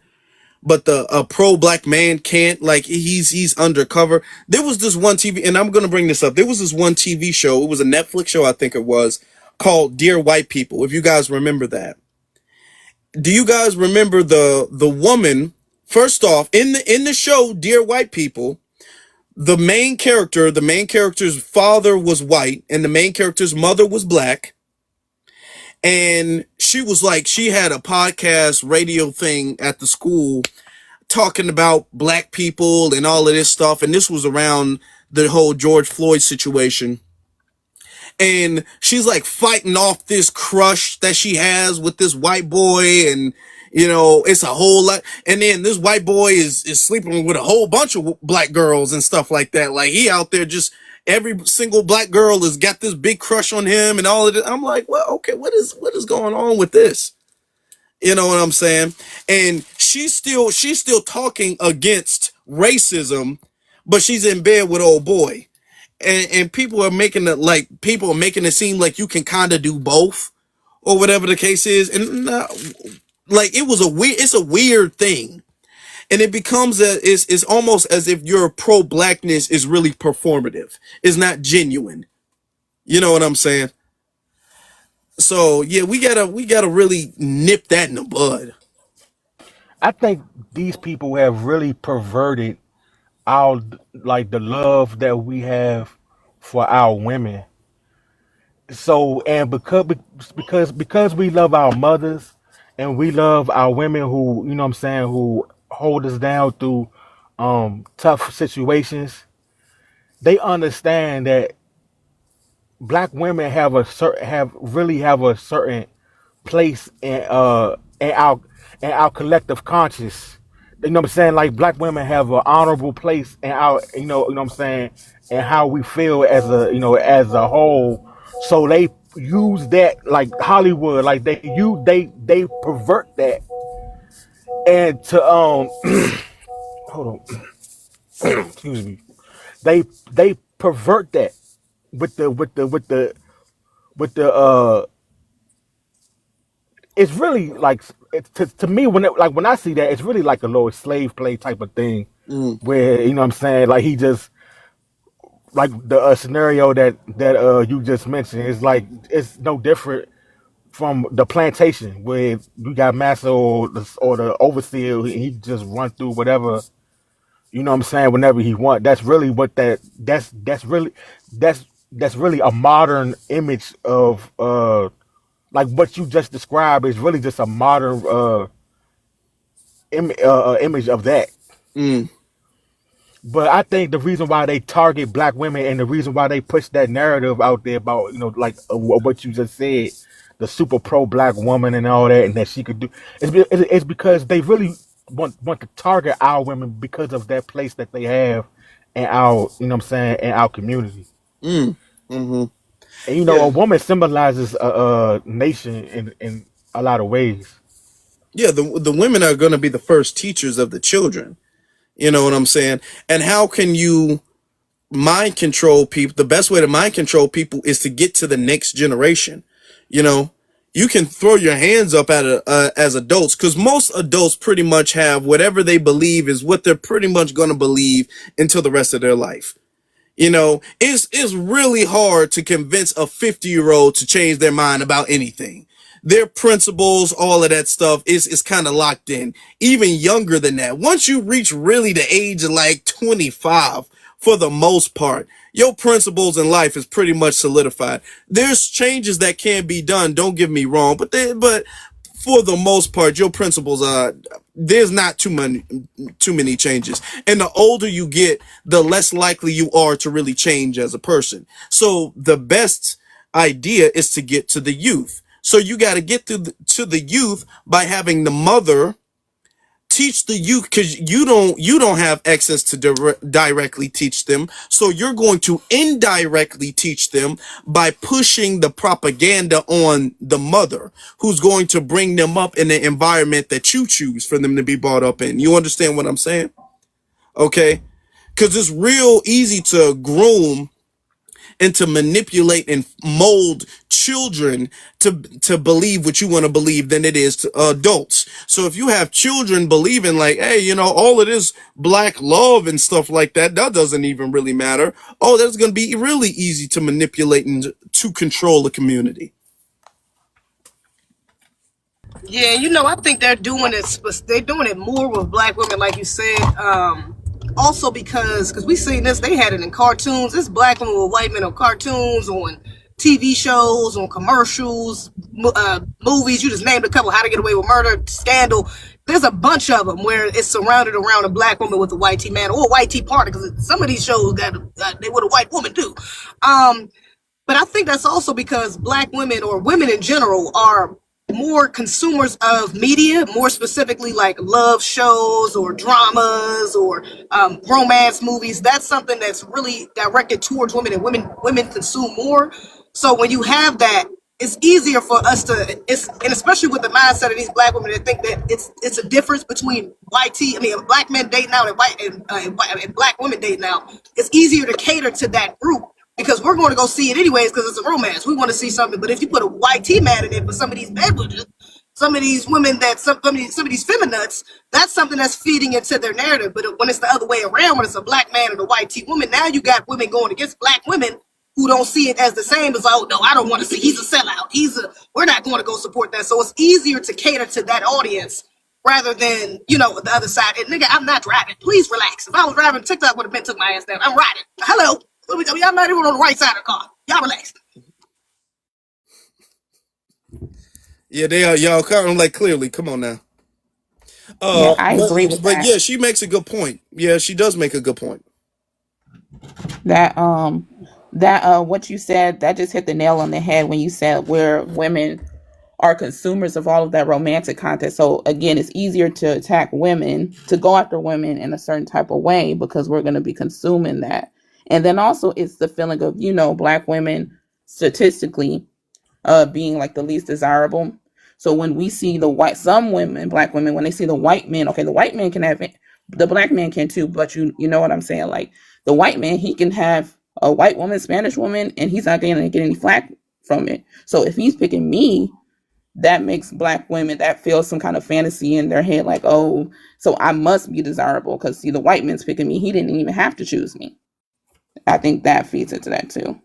S1: but the a pro black man can't. Like he's undercover. There was this one TV, and I'm gonna bring this up. There was this one TV show. It was a Netflix show, I think it was, called Dear White People. If you guys remember that, do you guys remember the woman? First off, in the show Dear White People, the main character's father was white, and the main character's mother was black. And she was like, she had a podcast radio thing at the school talking about black people and all of this stuff. And this was around the whole George Floyd situation. And she's like fighting off this crush that she has with this white boy. And, you know, it's a whole lot. And then this white boy is sleeping with a whole bunch of black girls and stuff like that. Like he out there just every single black girl has got this big crush on him and all of it. I'm like, well, okay, what is going on with this? You know what I'm saying? And she's still talking against racism, but she's in bed with old boy. And people are making it seem like you can kind of do both or whatever the case is. And like it's a weird thing. And it becomes it's almost as if your pro blackness is really performative. It's not genuine. You know what I'm saying? So yeah, we gotta really nip that in the bud.
S7: I think these people have really perverted our like the love that we have for our women. So and because we love our mothers and we love our women who you know what I'm saying who hold us down through tough situations, they understand that black women have a certain place in our collective conscious. You know what I'm saying? Like black women have an honorable place in our you know what I'm saying, and how we feel as a as a whole. So they use that like Hollywood, like they pervert that and to hold on, excuse me. They pervert that with the it's really like to me when I see that it's really like a little slave play type of thing
S1: Mm,
S7: where you know what I'm saying like he just like the scenario that you just mentioned is like it's no different from the plantation where you got Massa or the overseer he just run through whatever you know what I'm saying whenever he want. That's really what that's that's really a modern image of like what you just described is really just a modern image of that.
S1: mm,
S7: But I think the reason why they target black women and the reason why they push that narrative out there about like what you just said, the super pro black woman and all that, and that she could do, it's because they really want to target our women because of that place that they have in our you know what I'm saying in our community.
S1: mm, mm-hmm.
S7: And
S1: Yeah,
S7: a woman symbolizes a nation in a lot of ways.
S1: yeah. The women are gonna be the first teachers of the children. You know what I'm saying? And how can you mind control people? The best way to mind control people is to get to the next generation. You know, you can throw your hands up at as adults because most adults pretty much have whatever they believe is what they're pretty much going to believe until the rest of their life. It's really hard to convince a 50-year-old to change their mind about anything. Their principles, all of that stuff is kind of locked in. Even younger than that. Once you reach really the age of like 25, for the most part, your principles in life is pretty much solidified. There's changes that can be done, don't get me wrong, but for the most part, your principles are there's not too many changes. And the older you get, the less likely you are to really change as a person. So the best idea is to get to the youth. So you got to get to the youth by having the mother teach the youth, because you don't have access to directly teach them, so you're going to indirectly teach them by pushing the propaganda on the mother, who's going to bring them up in the environment that you choose for them to be brought up in. You understand what I'm saying? Okay, because it's real easy to groom and to manipulate and mold children to believe what you want to believe than it is to adults. So if you have children believing like, hey, all of this black love and stuff like that, that doesn't even really matter. Oh, that's going to be really easy to manipulate and to control the community.
S2: Yeah, I think they're doing it. They're doing it more with black women, like you said. Also because we seen this, they had it in cartoons. It's black women with white men on cartoons, on TV shows, on commercials, movies. You just named a couple: How to Get Away with Murder, Scandal. There's a bunch of them where it's surrounded around a black woman with a white tea man or a white tea party. Because some of these shows got they with a white woman too. But I think that's also because black women, or women in general, are more consumers of media, more specifically like love shows or dramas or romance movies. That's something that's really directed towards women, and women consume more. So when you have that, it's easier for us to, and especially with the mindset of these black women that think that it's a difference between black men dating out and black women dating out. It's easier to cater to that group, because we're going to go see it anyways because it's a romance. We want to see something. But if you put a white tea man in it for some of these beverages, some of these women some of these feminists, that's something that's feeding into their narrative. But when it's the other way around, when it's a black man and a white tea woman, now you got women going against black women who don't see it as the same as, oh no, I don't want to see, he's a sellout. We're not going to go support that. So it's easier to cater to that audience rather than, the other side. And nigga, I'm not driving. Please relax. If I was driving, TikTok would have been took my ass down. I'm riding. Hello. I'm not even on the right side of the car. Y'all relax.
S1: Yeah, they are. Y'all kind of like, clearly, come on now.
S5: Yeah, I
S1: but
S5: agree with
S1: but
S5: that.
S1: yeah, she makes a good point. Yeah, she does make a good point.
S5: That what you said, that just hit the nail on the head when you said where women are consumers of all of that romantic content. So again, it's easier to attack women, to go after women in a certain type of way, because we're going to be consuming that. And then also it's the feeling of, black women statistically being like the least desirable. So when we see some women, black women, when they see the white men, okay, the white man can have it, the black man can too, but you know what I'm saying? Like the white man, he can have a white woman, Spanish woman, and he's not going to get any flack from it. So if he's picking me, that makes black women, that feels some kind of fantasy in their head, like, oh, so I must be desirable because see, the white man's picking me. He didn't even have to choose me. I think that feeds into that too.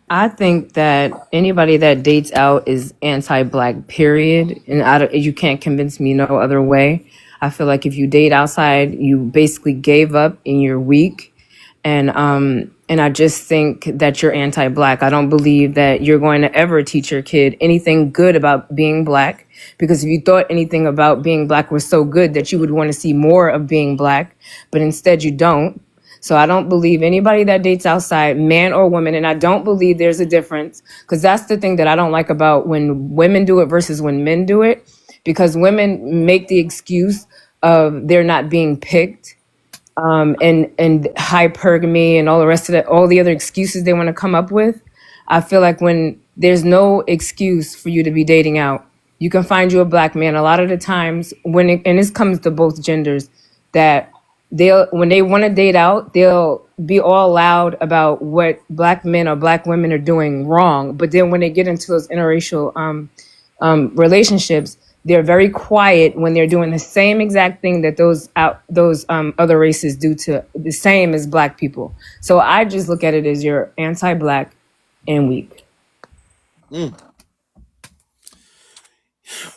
S8: I think that anybody that dates out is anti-black, period, and you can't convince me no other way. I feel like if you date outside, you basically gave up and you're weak, and I just think that you're anti-black. I don't believe that you're going to ever teach your kid anything good about being black, because if you thought anything about being black was so good that you would want to see more of being black, but instead you don't. So I don't believe anybody that dates outside, man or woman, and I don't believe there's a difference, because that's the thing that I don't like about when women do it versus when men do it, because women make the excuse of they're not being picked, and hypergamy and all the rest of that, all the other excuses they want to come up with. I feel like when there's no excuse for you to be dating out, you can find you a black man. A lot of the times and this comes to both genders, that when they want to date out, they'll be all loud about what black men or black women are doing wrong. But then when they get into those interracial relationships, They're very quiet when they're doing the same exact thing that those other races do to the same as black people. So I just look at it as you're anti-black and weak.
S1: Mm.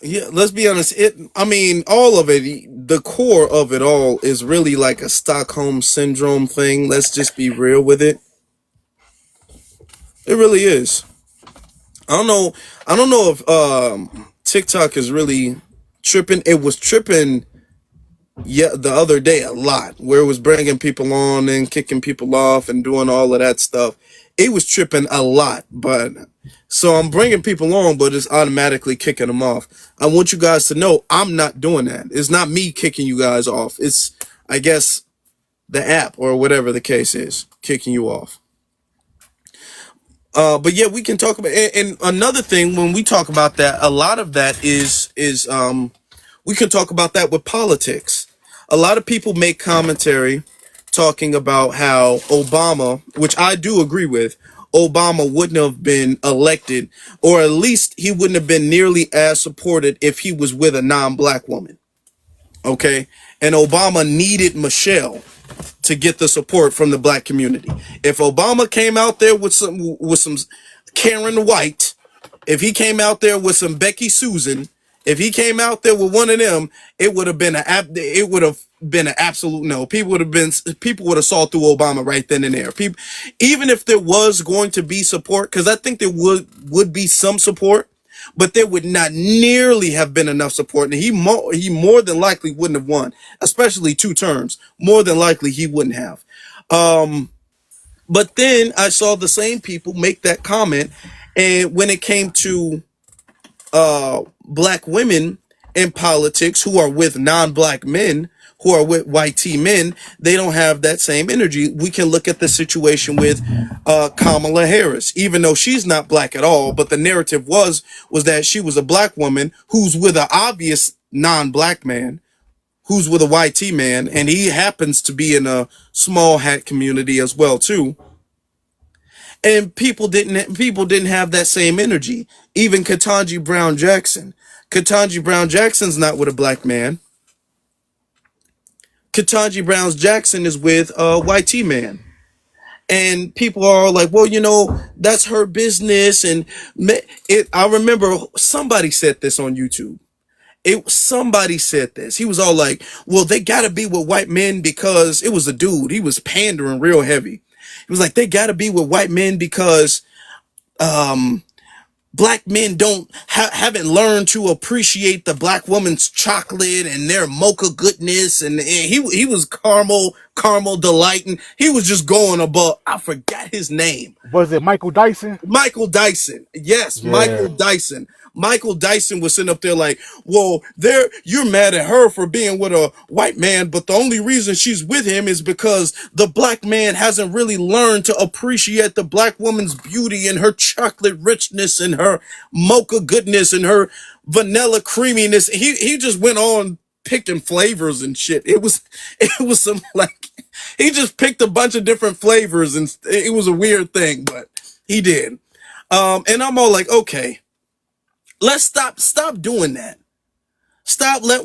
S1: Yeah, let's be honest. I mean, all of it, the core of it all is really like a Stockholm syndrome thing. Let's just be real with it. It really is. I don't know. I don't know if TikTok is really tripping. It was tripping, yeah, the other day a lot, where it was bringing people on and kicking people off and doing all of that stuff. It was tripping a lot, but so I'm bringing people on, but it's automatically kicking them off. I want you guys to know I'm not doing that. It's not me kicking you guys off. It's, I guess, the app or whatever the case is kicking you off. But yeah, we can talk about, and another thing when we talk about that, a lot of that is we can talk about that with politics. A lot of people make commentary talking about how Obama, which I do agree with, Obama wouldn't have been elected, or at least he wouldn't have been nearly as supported if he was with a non-black woman. Okay, and Obama needed Michelle to get the support from the black community. If Obama came out there with some Karen White, if he came out there with some Becky Susan, if he came out there with one of them, it would have been an absolute no. People would have saw through Obama right then and there. People, even if there was going to be support, because I think there would be some support, but there would not nearly have been enough support, and he more than likely wouldn't have won, especially 2 terms. More than likely he wouldn't have. But then I saw the same people make that comment, and when it came to black women in politics who are with non-black men, who are with white T men, they don't have that same energy. We can look at the situation with Kamala Harris, even though she's not black at all, but the narrative was that she was a black woman who's with an obvious non-black man, who's with a white T man, and he happens to be in a small hat community as well too. And people didn't have that same energy. Even Ketanji Brown Jackson. Ketanji Brown Jackson's not with a black man. Ketanji Brown Jackson is with a white T man. And people are like, well, that's her business. And I remember somebody said this on YouTube. Somebody said this. He was all like, well, they gotta be with white men because it was a dude. He was pandering real heavy. He was like, they gotta be with white men because black men haven't learned to appreciate the black woman's chocolate and their mocha goodness, and he was caramel delight, and he was just going above. I forgot his name.
S7: Was it Michael Dyson?
S1: Michael Dyson. Yes,
S7: Yeah.
S1: Michael Dyson. Michael Dyson was sitting up there like, well, you're mad at her for being with a white man, but the only reason she's with him is because the black man hasn't really learned to appreciate the black woman's beauty and her chocolate richness and her mocha goodness and her vanilla creaminess. He just went on picking flavors and shit. It was some like, he just picked a bunch of different flavors, and it was a weird thing, but he did. And I'm all like, okay, let's stop doing that.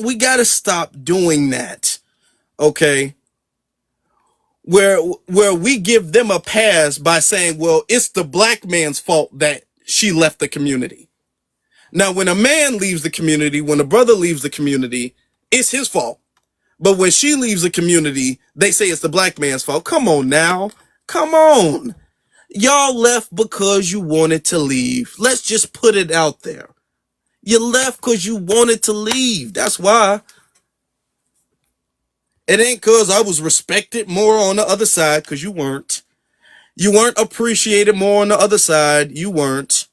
S1: We gotta stop doing that. Okay. Where we give them a pass by saying, well, it's the black man's fault that she left the community. Now, when a man leaves the community, when a brother leaves the community, it's his fault. But when she leaves the community, they say it's the black man's fault. Come on now. Come on. Y'all left because you wanted to leave. Let's just put it out there. You left because you wanted to leave. That's why. It ain't because I was respected more on the other side, because you weren't. You weren't appreciated more on the other side. You weren't.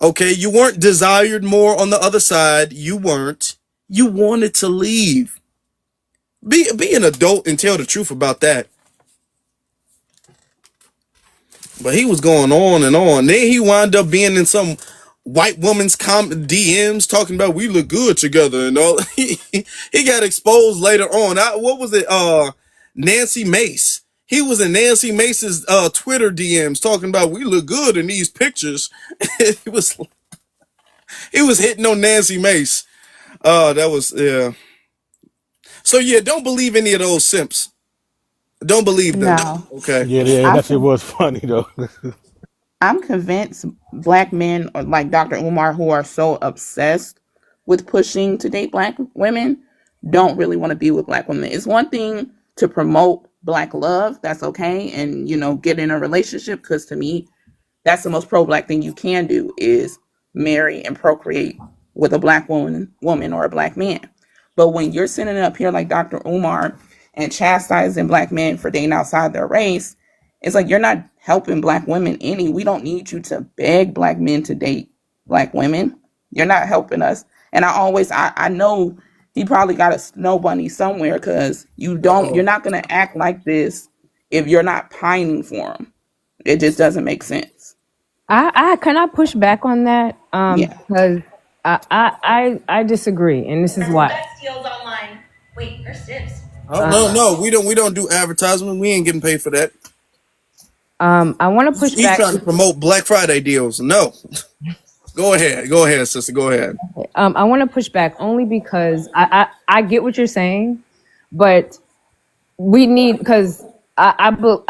S1: Okay, you weren't desired more on the other side. You weren't. You wanted to leave. Be an adult and tell the truth about that. But he was going on and on. Then he wound up being in some white woman's DMs talking about we look good together and all. He got exposed later on. What was it? Nancy Mace. He was in Nancy Mace's Twitter DMs talking about we look good in these pictures. He was hitting on Nancy Mace. Oh, that was yeah. So yeah, don't believe any of those simps. Don't believe them.
S5: No.
S1: Okay.
S7: Yeah, yeah,
S5: I
S7: that shit was funny though.
S5: I'm convinced black men like Dr. Umar who are so obsessed with pushing to date black women don't really want to be with black women. It's one thing to promote black love, that's okay, and get in a relationship because to me that's the most pro-black thing you can do is marry and procreate with a black woman or a black man. But when you're sitting up here like Dr. Umar and chastising black men for dating outside their race, it's like you're not helping black women any. We don't need you to beg black men to date black women. You're not helping us. And I know he probably got a snow bunny somewhere because you're not gonna act like this if you're not pining for him. It just doesn't make sense.
S8: I cannot push back on that
S5: Yeah.
S8: because I disagree, and this is
S9: That's the
S8: why.
S9: best deals online. Wait, there's tips.
S1: Oh no, no, we don't do advertisement. We ain't getting paid for that.
S8: I want to push
S1: He's
S8: back.
S1: trying to promote Black Friday deals. No. Go ahead, sister. Go ahead.
S8: I want to push back only because I get what you're saying, but we need because I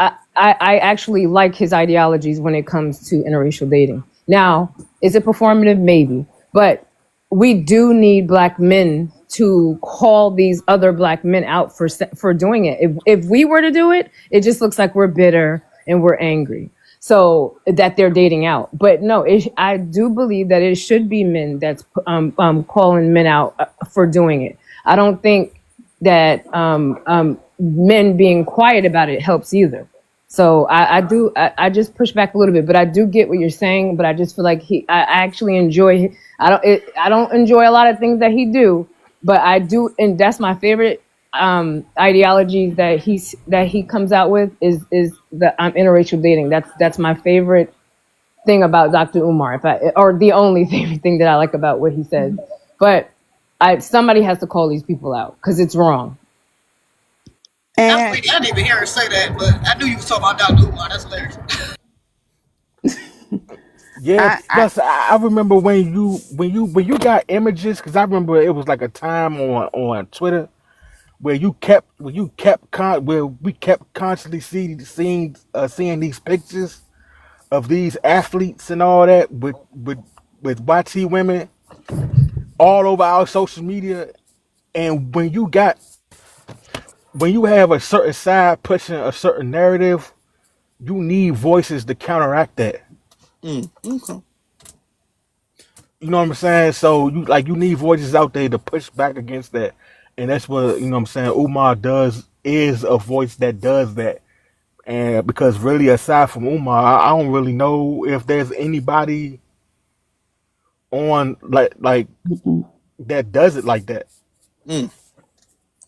S8: actually like his ideologies when it comes to interracial dating. Now, is it performative? Maybe, but we do need black men to call these other black men out for doing it. If we were to do it, it just looks like we're bitter and we're angry. So that they're dating out. But no, I do believe that it should be men that's calling men out for doing it. I don't think that men being quiet about it helps either. So I just push back a little bit, but I do get what you're saying. But I just feel like I actually enjoy. I don't enjoy a lot of things that he do, but I do, and that's my favorite ideology that he comes out with is the interracial dating. That's my favorite thing about Dr. Umar. Or the only thing that I like about what he says. But somebody has to call these people out because it's wrong.
S5: And
S2: I didn't even hear her say that, but I knew you was talking about Dr. Umar. That's hilarious.
S7: Yeah.
S5: I
S7: Plus, I remember when you got images because I remember it was like a time on Twitter where we kept constantly seeing these pictures of these athletes and all that with YT women all over our social media. And when you have a certain side pushing a certain narrative, you need voices to counteract that.
S1: Okay.
S7: You know what I'm saying? So you need voices out there to push back against that. And that's what, you know what I'm saying, Umar is a voice that does that. And because really aside from Umar, I don't really know if there's anybody on like that does it like that.
S1: Mm.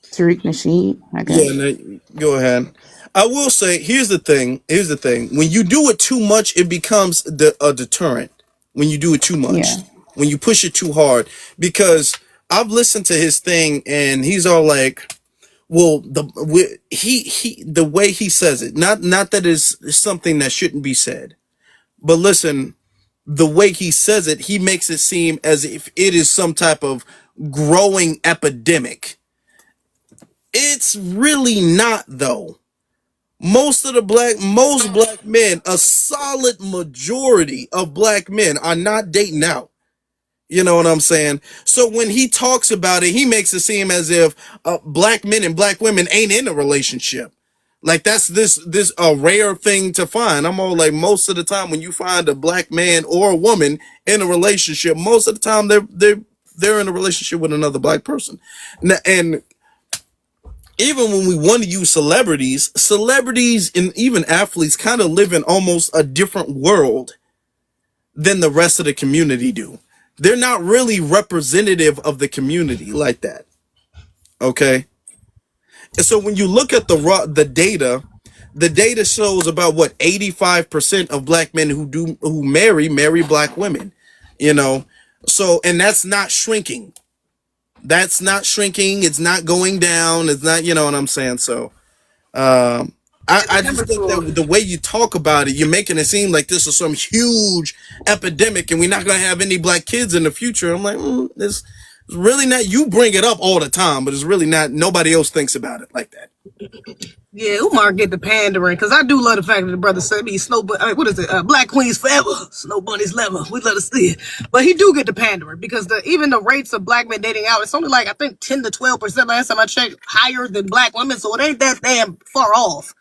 S5: Tariq Nasheed, I
S1: Yeah,
S5: guess.
S1: no, go ahead. I will say, here's the thing. Here's the thing. When you do it too much, it becomes a deterrent. When you do it too much,
S5: Yeah.
S1: when you push it too hard, because I've listened to his thing, and he's all like, "Well, the way he says it, not that is something that shouldn't be said, but listen, the way he says it, he makes it seem as if it is some type of growing epidemic. It's really not, though. Most black men, a solid majority of black men are not dating out. You know what I'm saying? So when he talks about it, he makes it seem as if black men and black women ain't in a relationship. Like that's this a rare thing to find. I'm all like, most of the time when you find a black man or a woman in a relationship, most of the time they're in a relationship with another black person. And even when we want to use celebrities and even athletes kind of live in almost a different world than the rest of the community do. They're not really representative of the community like that. Okay? And so when you look at the data shows about what 85% of black men who marry black women, you know. So and that's not shrinking. That's not shrinking, it's not going down, it's not, you know what I'm saying? So I just think that the way you talk about it, you're making it seem like this is some huge epidemic and we're not going to have any black kids in the future. I'm like, this It's really not. You bring it up all the time, but it's really not. Nobody else thinks about it like that.
S2: Yeah, Umar get the pandering because I do love the fact that the brother said me snow. What is it? Black queens forever, snow bunnies never. We let us see it, but he do get the pandering because even the rates of black men dating out, it's only like I think 10 to 12% last time I checked, higher than black women. So it ain't that damn far off.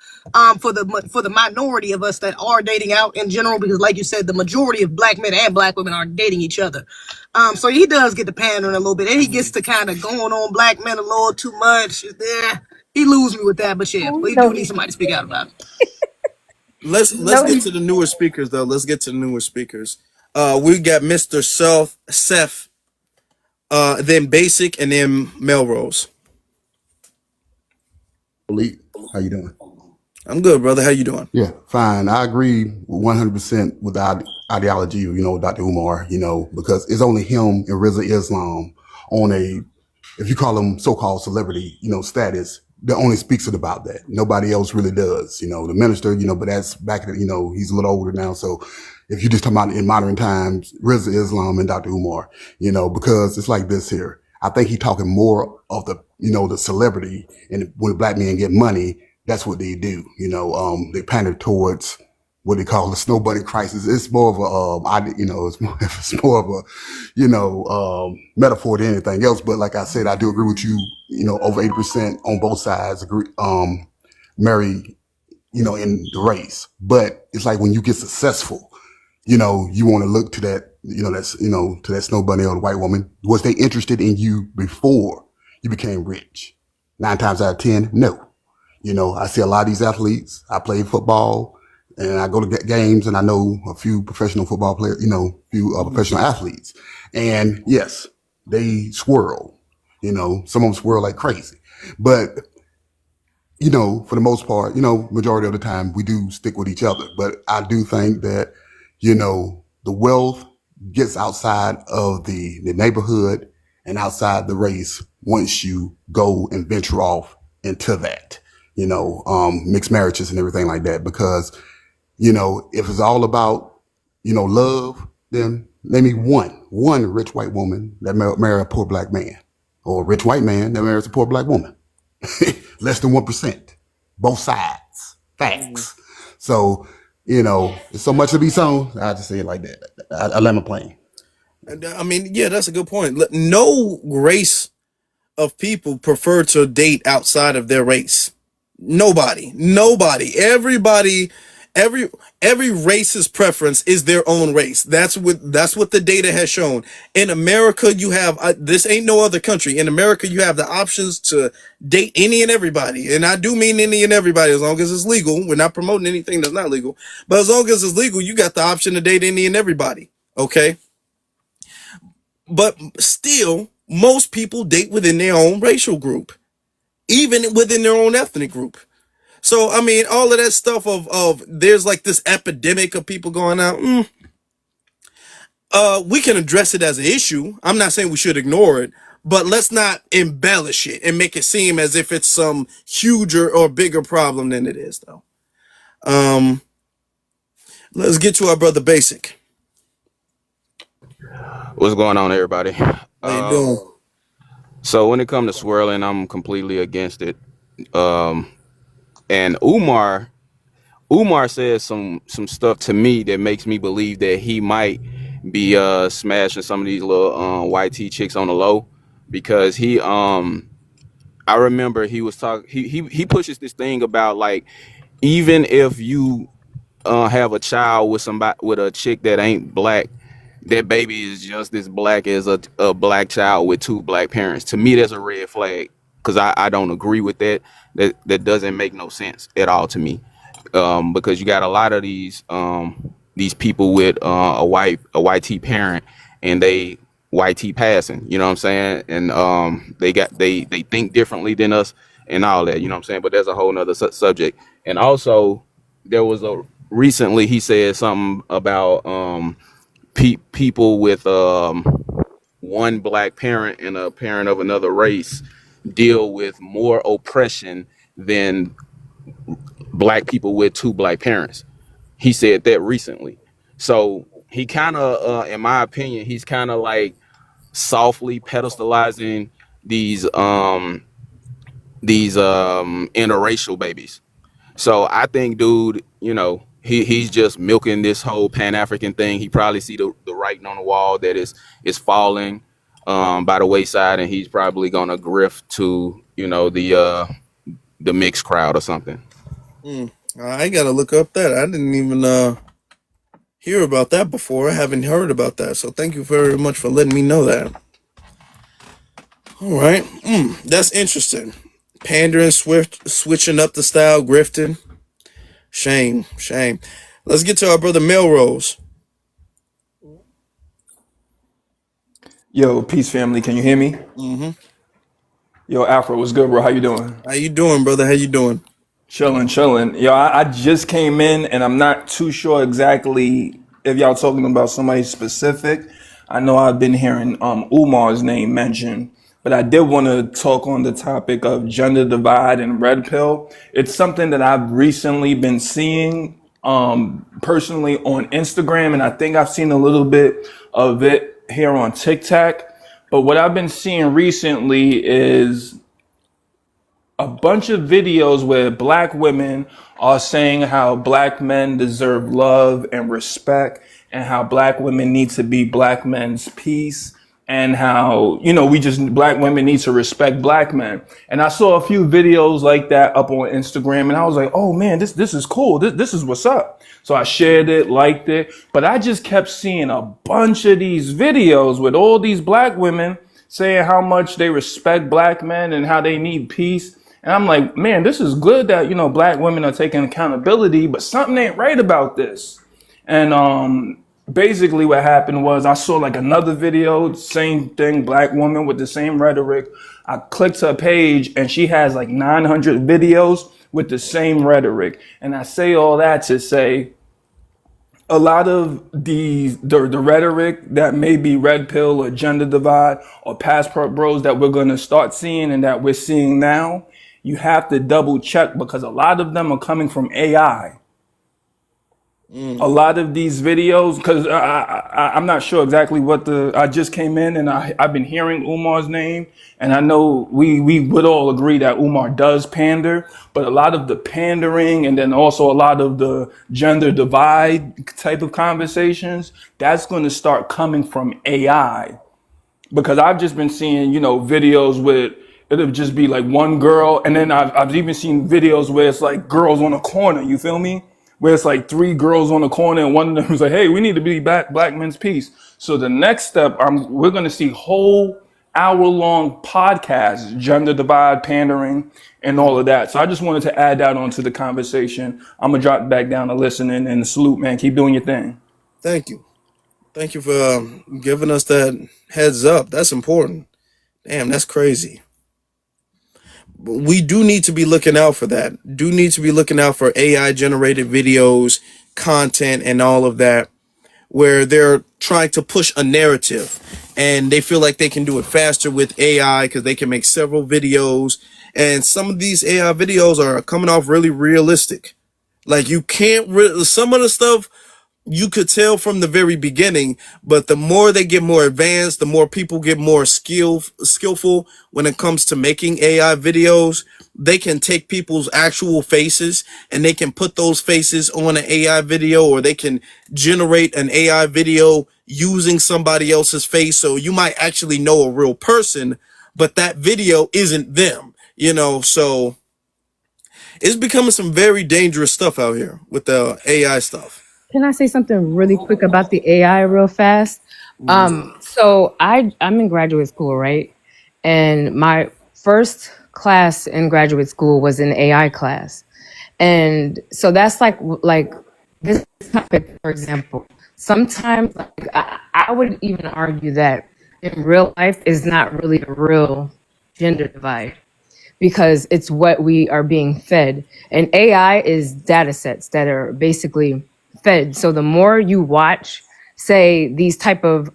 S2: For the minority of us that are dating out in general, because like you said, the majority of black men and black women are dating each other. So he does get the pandering a little bit, and he gets to kind of going on black men a little too much. Yeah, he lose me with that, but yeah, we
S8: No,
S2: do need somebody to speak out about it.
S1: Let's
S8: no,
S1: get to the newer speakers though. Let's get to the newer speakers. We got Mr. Seth, then Basic, and then Melrose.
S10: Elite, how you doing?
S1: I'm good, brother. How you doing?
S10: Yeah, fine. I agree 100% with the ideology of, Dr. Umar, because it's only him and Rizza Islam on a, if you call him so-called celebrity, status, that only speaks about that. Nobody else really does. The minister, but that's back, he's a little older now. So if you just talk about in modern times, Rizza Islam and Dr. Umar, because it's like this here. I think he's talking more of the, the celebrity, and when black men get money, that's what they do. They pander towards what they call the snow bunny crisis. It's more of a, it's more of a, metaphor than anything else. But like I said, I do agree with you. Over 80% on both sides agree, marry, in the race. But it's like when you get successful, you want to look to that, to that snow bunny or the white woman. Was they interested in you before you became rich? 9 times out of 10, no. I see a lot of these athletes. I play football and I go to games, and I know a few professional football players, few professional athletes. And yes, they swirl, some of them swirl like crazy. But, for the most part, majority of the time we do stick with each other. But I do think that, the wealth gets outside of the neighborhood and outside the race once you go and venture off into that. Mixed marriages and everything like that. Because, if it's all about, love, then name me one rich white woman that marry a poor black man, or a rich white man that marries a poor black woman. Less than 1%. Both sides. Facts. So, there's so much to be sown. I just say it like that. I let my plane.
S1: I mean, yeah, that's a good point. No race of people prefer to date outside of their race. Nobody, everybody, every every race's preference is their own race. That's what the data has shown. In America, you have this ain't no other country. In America, you have the options to date any and everybody, and I do mean any and everybody as long as it's legal. We're not promoting anything that's not legal, but as long as it's legal, you got the option to date any and everybody. Okay, but still, most people date within their own racial group, even within their own ethnic group. So I mean, all of that stuff of there's like this epidemic of people going out. We can address it as an issue. I'm not saying we should ignore it, but let's not embellish it and make it seem as if it's some huger or bigger problem than it is, though. Um, let's get to our brother Basic.
S11: What's going on, everybody?
S1: How you doing?
S11: So when it comes to swirling, I'm completely against it. Um, and Umar says some stuff to me that makes me believe that he might be smashing some of these little YT chicks on the low, because I remember he was talking. He pushes this thing about, like, even if you have a child with a chick that ain't black, that baby is just as black as a black child with 2 black parents. To me, that's a red flag, because I don't agree with that. That doesn't make no sense at all to me. Because you got a lot of these people with a YT parent, and they YT passing, you know what I'm saying? And they think differently than us and all that, you know what I'm saying? But there's a whole nother subject. And also, there was recently he said something about people with one black parent and a parent of another race deal with more oppression than black people with 2 black parents. He said that recently. So he kind of, in my opinion, he's kind of like softly pedestalizing these interracial babies. So I think, dude, he's just milking this whole Pan African thing. He probably see the writing on the wall that is falling by the wayside, and he's probably gonna grift to the mixed crowd or something.
S1: I gotta look up that. I didn't even hear about that before. I haven't heard about that. So thank you very much for letting me know that. All right. That's interesting. Pandering, switching up the style, grifting. Shame, shame. Let's get to our brother Melrose.
S12: Yo, peace family. Can you hear me?
S1: Mm-hmm.
S12: Yo, Afro, what's good, bro? How you doing?
S1: How you doing, brother? How you doing?
S12: Chilling, chilling. Yo, I just came in and I'm not too sure exactly if y'all talking about somebody specific. I know I've been hearing Umar's name mentioned, but I did want to talk on the topic of gender divide and red pill. It's something that I've recently been seeing personally on Instagram, and I think I've seen a little bit of it here on TikTok. But what I've been seeing recently is a bunch of videos where black women are saying how black men deserve love and respect and how black women need to be black men's peace and how, we just black women need to respect black men. And I saw a few videos like that up on Instagram and I was like, oh man, this is cool. This is what's up. So I shared it, liked it, but I just kept seeing a bunch of these videos with all these black women saying how much they respect black men and how they need peace. And I'm like, man, this is good that, black women are taking accountability, but something ain't right about this. And basically what happened was I saw like another video, same thing, black woman with the same rhetoric. I clicked her page and she has like 900 videos with the same rhetoric. And I say all that to say a lot of the rhetoric that may be red pill or gender divide or passport bros that we're going to start seeing and that we're seeing now, you have to double check because a lot of them are coming from AI. A lot of these videos, because I'm not sure exactly I just came in and I've been hearing Umar's name, and I know we would all agree that Umar does pander, but a lot of the pandering and then also a lot of the gender divide type of conversations, that's going to start coming from AI. Because I've just been seeing, videos with it'll just be like one girl, and then I've even seen videos where it's like girls on a corner. You feel me? Where it's like three girls on the corner, and one of them was like, "Hey, we need to be black men's peace." So the next step, we're gonna see whole hour-long podcasts, gender divide, pandering, and all of that. So I just wanted to add that onto the conversation. I'm gonna drop back down to listening and salute, man. Keep doing your thing.
S1: Thank you. Thank you for giving us that heads up. That's important. Damn, that's crazy. But we do need to be looking out for that. Do need to be looking out for AI generated videos, content, and all of that, where they're trying to push a narrative and they feel like they can do it faster with AI because they can make several videos. And some of these AI videos are coming off really realistic. Like you can't some of the stuff you could tell from the very beginning, but the more they get more advanced, the more people get more skillful when it comes to making AI videos. They can take people's actual faces and they can put those faces on an AI video, or they can generate an AI video using somebody else's face. So you might actually know a real person, but that video isn't them, so it's becoming some very dangerous stuff out here with the AI stuff.
S8: Can I say something really quick about the AI real fast? So I'm in graduate school, right? And my first class in graduate school was an AI class. And so that's like this topic, for example. Sometimes like, I would even argue that in real life is not really a real gender divide because it's what we are being fed. And AI is data sets that are basically fed. So the more you watch, say, these type of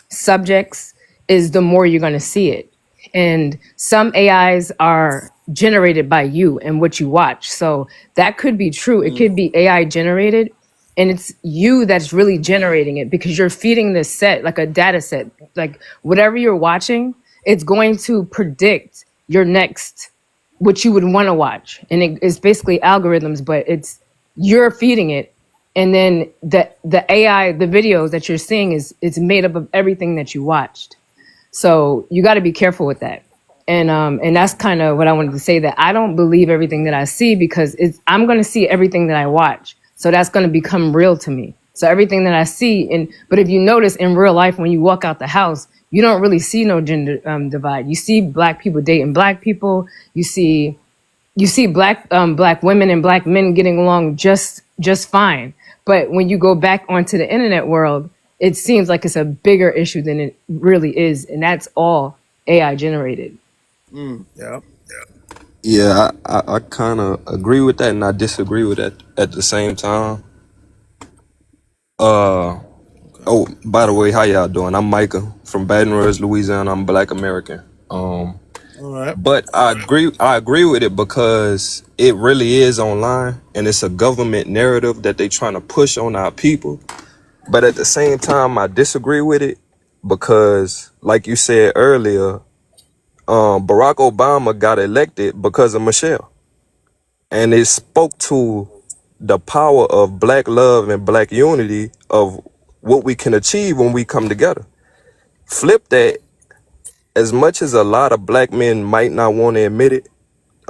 S8: subjects, is the more you're going to see it. And some AIs are generated by you and what you watch. So that could be true. It could be AI generated and it's you that's really generating it because you're feeding this set like a data set. Like whatever you're watching, it's going to predict your next what you would want to watch, and it's basically algorithms, but it's you're feeding it, and then the AI, the videos that you're seeing is it's made up of everything that you watched. So you got to be careful with that. And that's kind of what I wanted to say, that I don't believe everything that I see because I'm going to see everything that I watch. So that's going to become real to me. So everything that I see, but if you notice in real life, when you walk out the house, you don't really see no gender divide. You see black people dating black people. You see black women and black men getting along just fine. But when you go back onto the internet world, it seems like it's a bigger issue than it really is, and that's all AI generated.
S1: Yeah.
S11: Yeah, I kind of agree with that and I disagree with that at the same time. Uh,
S1: Okay.
S11: oh, by the way, how y'all doing? I'm Micah from Baton Rouge, Louisiana. I'm Black American.
S1: All right.
S11: But I agree with it because it really is online and it's a government narrative that they trying to push on our people. But at the same time, I disagree with it because, like you said earlier, Barack Obama got elected because of Michelle, and it spoke to the power of black love and black unity of what we can achieve when we come together. Flip that, as much as a lot of black men might not want to admit it,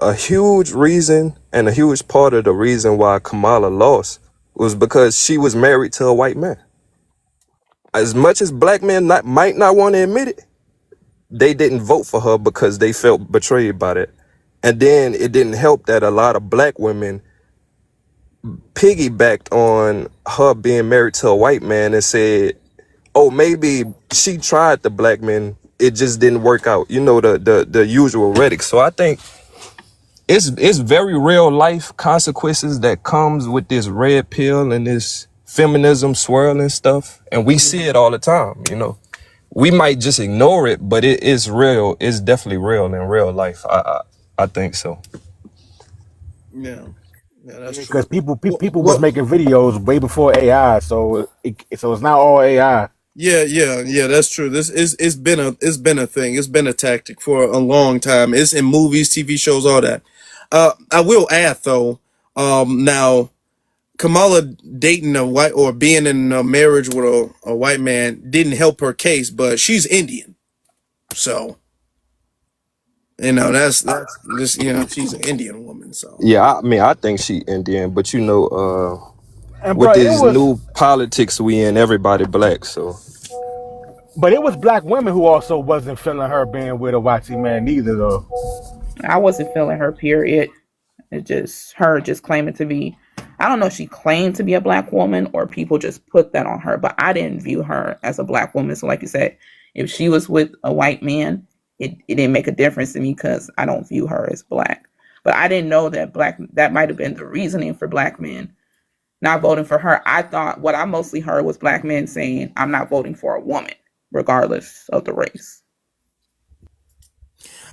S11: a huge reason and a huge part of the reason why Kamala lost was because she was married to a white man. As much as black men might not want to admit it, they didn't vote for her because they felt betrayed by that. And then it didn't help that a lot of black women piggybacked on her being married to a white man and said, oh, maybe she tried the black men, it just didn't work out. You know, the usual rhetoric. So I think it's very real life consequences that comes with this red pill and this feminism swirling stuff. And we see it all the time, you know. We might just ignore it, but it is real. It's definitely real in real life. I think so.
S1: Yeah. Yeah, that's
S7: Because
S1: true.
S7: people was
S1: Well,
S7: making videos way before AI, so it's not all AI.
S1: yeah, that's true. This is it's been a thing. It's been a tactic for a long time. It's in movies, TV shows, all that. I will add though, now Kamala dating a white or being in a marriage with a white man didn't help her case, but she's Indian, so that's just she's an Indian woman, so
S11: Yeah, I mean, I think she Indian, but you know,
S7: And
S11: with
S7: bro,
S11: these new politics we in, everybody black. So
S7: it was black women who also wasn't feeling her being with a white man neither though.
S5: I wasn't feeling her, period. It just her just claiming to be, I don't know if she claimed to be a black woman or people just put that on her, but I didn't view her as a black woman. So like you said, if she was with a white man, it didn't make a difference to me because I don't view her as black. But I didn't know that might have been the reasoning for black men not voting for her. I thought what I mostly heard was black men saying, I'm not voting for a woman, regardless of the race.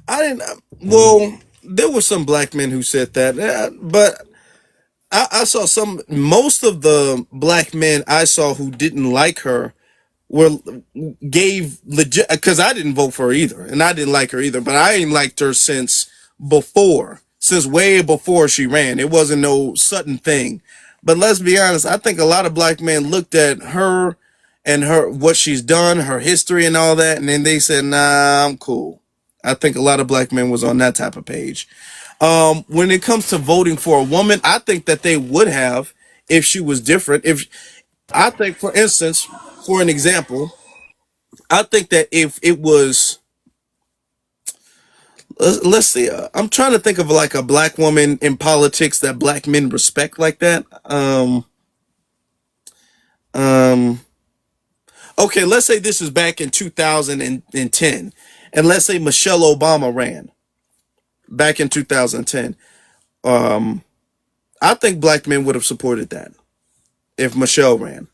S1: I didn't. Well, there were some black men who said that, but I saw some. Most of the black men I saw who didn't like her were gave legit, because I didn't vote for her either, and I didn't like her either. But I ain't liked her since way before she ran. It wasn't no sudden thing. But let's be honest, I think a lot of black men looked at her and her what she's done, her history and all that, and then they said, "Nah, I'm cool." I think a lot of black men was on that type of page. When it comes to voting for a woman, I think that they would have if she was different. If I think, for instance, for an example, I think that if it was, let's see, I'm trying to think of like a black woman in politics that black men respect like that. Um, okay, let's say this is back in 2010, and let's say Michelle Obama ran back in 2010. I think black men would have supported that if Michelle ran.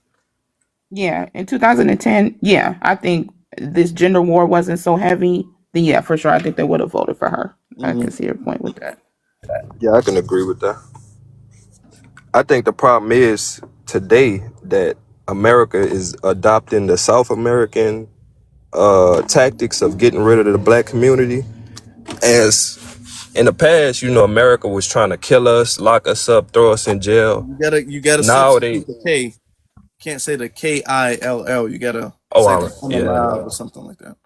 S5: Yeah, in 2010, yeah, I think this gender war wasn't so heavy. Then yeah, for sure, I think they would have voted for her. I
S1: Hmm.
S5: can see your point with that.
S11: yeah, I can agree with that. I think the problem is
S13: today that America is adopting the South American tactics of getting rid of the black community. As in the past, America was trying to kill us, lock us up, throw us in jail.
S1: You gotta
S13: Now
S1: substitute
S13: they,
S1: the K. Can't say the KILL. You gotta
S13: oh,
S1: say the
S13: yeah,
S1: unalive or something like that.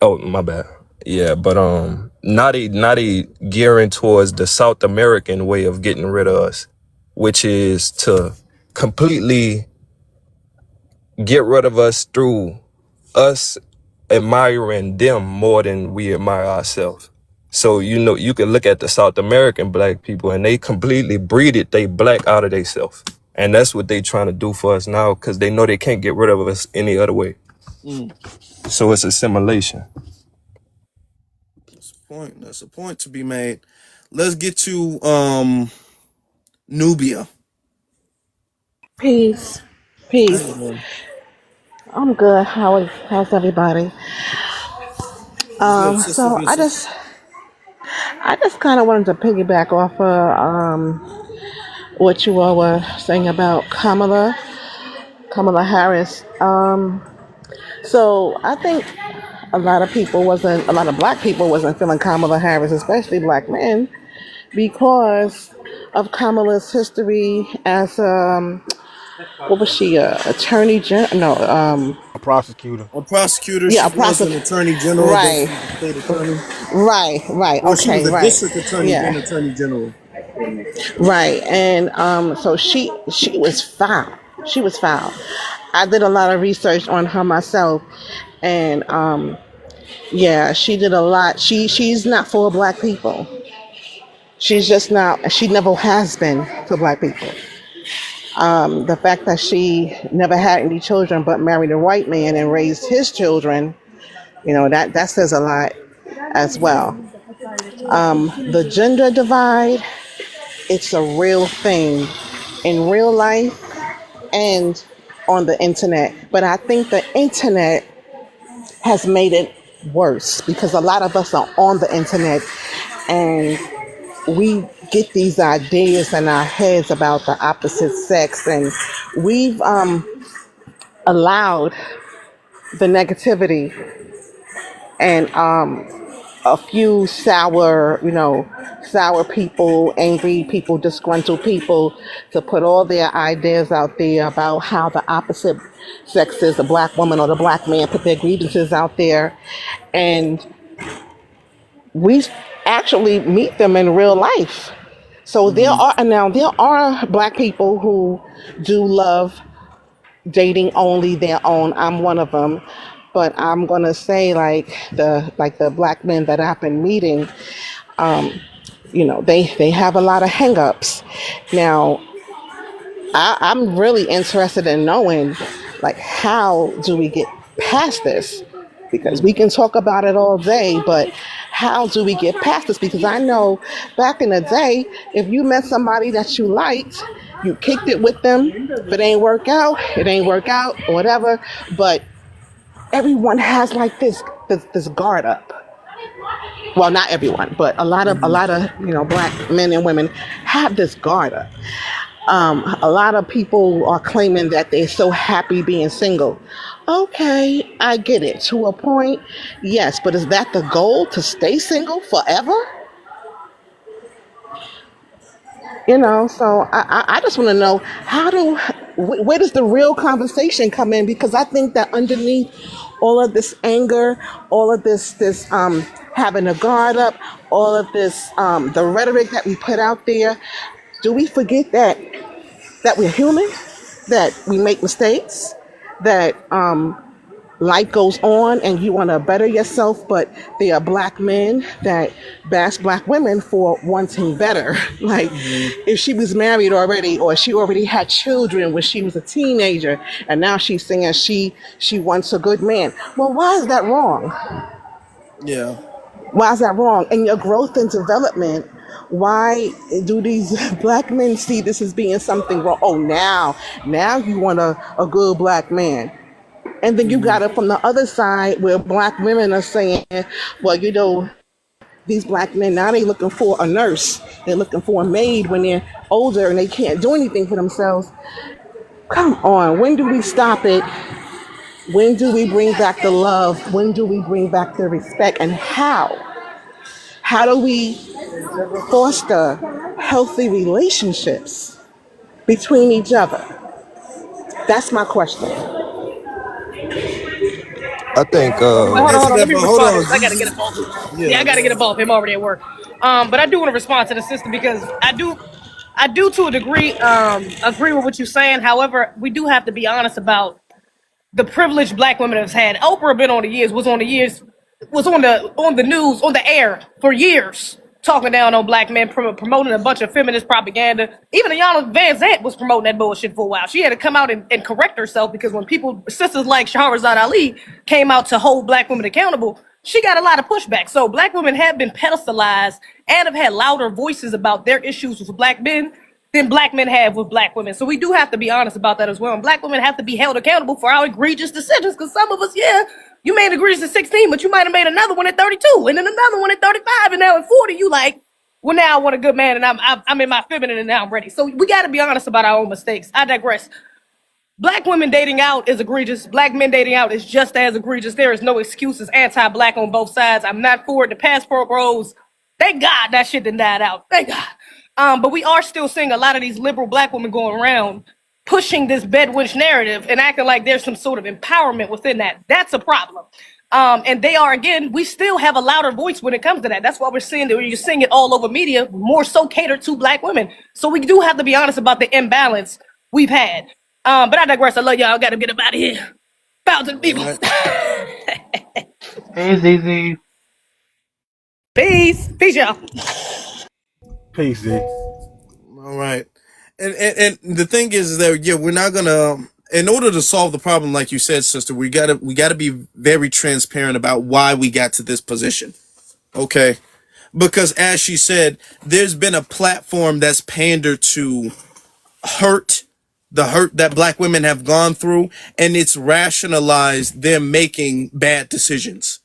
S13: oh, my bad. Yeah, but now they gearing towards the South American way of getting rid of us, which is to completely get rid of us through us admiring them more than we admire ourselves. So, you can look at the South American black people and they completely breeded they black out of themselves. And that's what they trying to do for us now because they know they can't get rid of us any other way.
S1: Mm,
S13: So it's assimilation.
S1: that's a point. That's a point to be made. Let's get to Nubia.
S14: Peace.
S1: How
S14: Peace.
S1: you doing?
S14: I'm good. How's everybody?
S1: Good, sister.
S14: So
S1: Good,
S14: I
S1: sister.
S14: just I just kind of wanted to piggyback off of what you all were saying about Kamala Harris. So I think a lot of black people wasn't feeling Kamala Harris, especially black men, because of Kamala's history as what was she, attorney general? No,
S7: A prosecutor.
S1: A prosecutor.
S14: yeah,
S1: She
S14: a
S1: was an
S14: prosec.
S1: attorney general. Then she
S14: Right,
S1: was a state attorney.
S14: right.
S1: Well, she was
S14: Okay,
S1: a
S14: right.
S1: district attorney, then
S14: Yeah,
S1: attorney general.
S14: right. And so she was foul. She was foul. I did a lot of research on her myself, and yeah, she did a lot. She's not for black people. She's just not. She never has been for black people. The fact that she never had any children but married a white man and raised his children, that says a lot as well. The gender divide, it's a real thing in real life and on the internet. But I think the internet has made it worse because a lot of us are on the internet and we get these ideas in our heads about the opposite sex, and we've allowed the negativity and a few sour people, angry people, disgruntled people to put all their ideas out there about how the opposite sexes, the black woman or the black man, put their grievances out there. And we actually meet them in real life. So
S1: Hmm.
S14: there are black people who do love dating only their own. I'm one of them. But I'm gonna say like the black men that I've been meeting, they have a lot of hangups. Now, I'm really interested in knowing, like, how do we get past this? Because we can talk about it all day, but how do we get past this? Because I know back in the day, if you met somebody that you liked, you kicked it with them. If it ain't work out, it ain't work out, or whatever. But everyone has like this guard up. Well, not everyone, but a lot of black men and women have this guard up. A lot of people are claiming that they're so happy being single. Okay, I get it. To a point, yes, but is that the goal, to stay single forever? So I just want to know, where does the real conversation come in? Because I think that underneath all of this anger, all of this having a guard up, all of this the rhetoric that we put out there, do we forget that we're human, that we make mistakes, that life goes on and you want to better yourself, but there are black men that bash black women for wanting better. Like,
S1: Hmm.
S14: if she was married already or she already had children when she was a teenager and now she's saying she wants a good man. Well, why is that wrong?
S1: Yeah.
S14: Why is that wrong? In your growth and development, why do these black men see this as being something wrong? Oh, now you want a good black man. And then you
S1: Hmm.
S14: got it from the other side where black women are saying, well, these black men, now they looking for a nurse. They're looking for a maid when they're older and they can't do anything for themselves. Come on. When do we stop it? When do we bring back the love? When do we bring back the respect? And how? How do we foster healthy relationships between each other? That's my question.
S13: I think
S2: Wait, hold
S1: Answer
S2: on.
S1: that,
S2: Let me
S1: but hold
S2: respond to
S1: on.
S2: this. I gotta get up off him. Yeah, I
S1: Yeah,
S2: gotta get up off him. Already at work. But I do want to respond to the sister because I do to a degree, agree with what you're saying. However, we do have to be honest about the privilege black women have had. Oprah been on the years, was on the news, on the air for years, talking down on black men, promoting a bunch of feminist propaganda. Even Ayanna Van Zant was promoting that bullshit for a while. She had to come out and correct herself because when sisters like Shahrazad Ali came out to hold black women accountable, she got a lot of pushback. So black women have been pedestalized and have had louder voices about their issues with black men than black men have with black women. So we do have to be honest about that as well. And black women have to be held accountable for our egregious decisions because some of us, yeah, you made egregious at 16, but you might have made another one at 32 and then another one at 35. And now at 40, you like, well, now I want a good man and I'm in my feminine and now I'm ready. So we got to be honest about our own mistakes. I digress. Black women dating out is egregious. Black men dating out is just as egregious. There is no excuses anti-black on both sides. I'm not for it. The passport bros, thank God that shit done died out. Thank God. But we are still seeing a lot of these liberal black women going around pushing this bedwitch narrative and acting like there's some sort of empowerment within that. That's a problem. And they are, again, we still have a louder voice when it comes to that. That's why we're seeing that you're seeing it all over media, more so catered to black women. So we do have to be honest about the imbalance we've had. But I digress. I love y'all. I gotta get up out of here. Bow to the
S1: all
S2: people.
S1: right.
S7: Hey, ZZ.
S2: Peace. Peace, y'all.
S7: Peace, Z.
S1: All right. And the thing is that yeah, we're not gonna. In order to solve the problem, like you said, sister, we gotta be very transparent about why we got to this position. Okay, because as she said, there's been a platform that's pandered to hurt the hurt that black women have gone through, and it's rationalized them making bad decisions.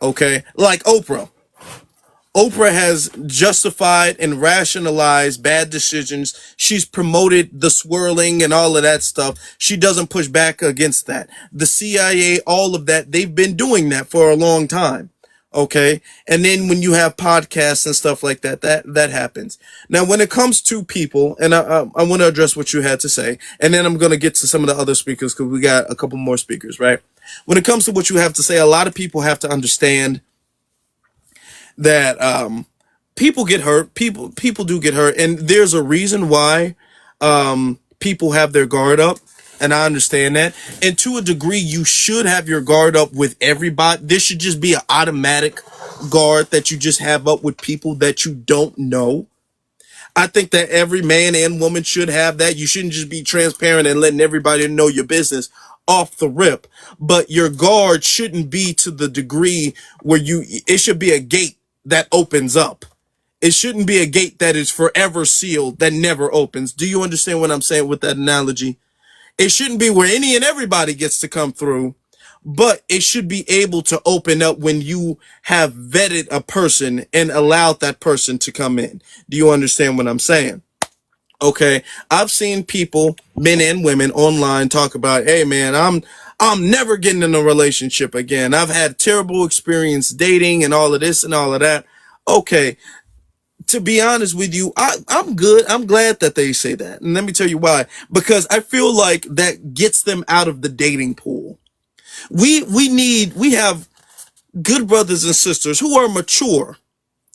S1: Okay, like Oprah. Oprah has justified and rationalized bad decisions. She's promoted the swirling and all of that stuff. She doesn't push back against that. The CIA, all of that, they've been doing that for a long time. Okay. And then when you have podcasts and stuff like that, that happens. Now, when it comes to people, and I want to address what you had to say, and then I'm going to get to some of the other speakers because we got a couple more speakers, right? When it comes to what you have to say, a lot of people have to understand that people get hurt. People do get hurt, and there's a reason why people have their guard up, and I understand that. And to a degree, you should have your guard up with everybody. This should just be an automatic guard that you just have up with people that you don't know. I think that every man and woman should have that. You shouldn't just be transparent and letting everybody know your business off the rip. But your guard shouldn't be to the degree where it should be a gate that opens up. It shouldn't be a gate that is forever sealed that never opens. Do you understand what I'm saying with that analogy? It shouldn't be where any and everybody gets to come through, but it should be able to open up when you have vetted a person and allowed that person to come in. Do you understand what I'm saying? Okay. I've seen people, men and women online talk about, hey man, I'm never getting in a relationship again. I've had terrible experience dating and all of this and all of that. Okay. To be honest with you, I'm good. I'm glad that they say that. And let me tell you why. Because I feel like that gets them out of the dating pool. We have good brothers and sisters who are mature,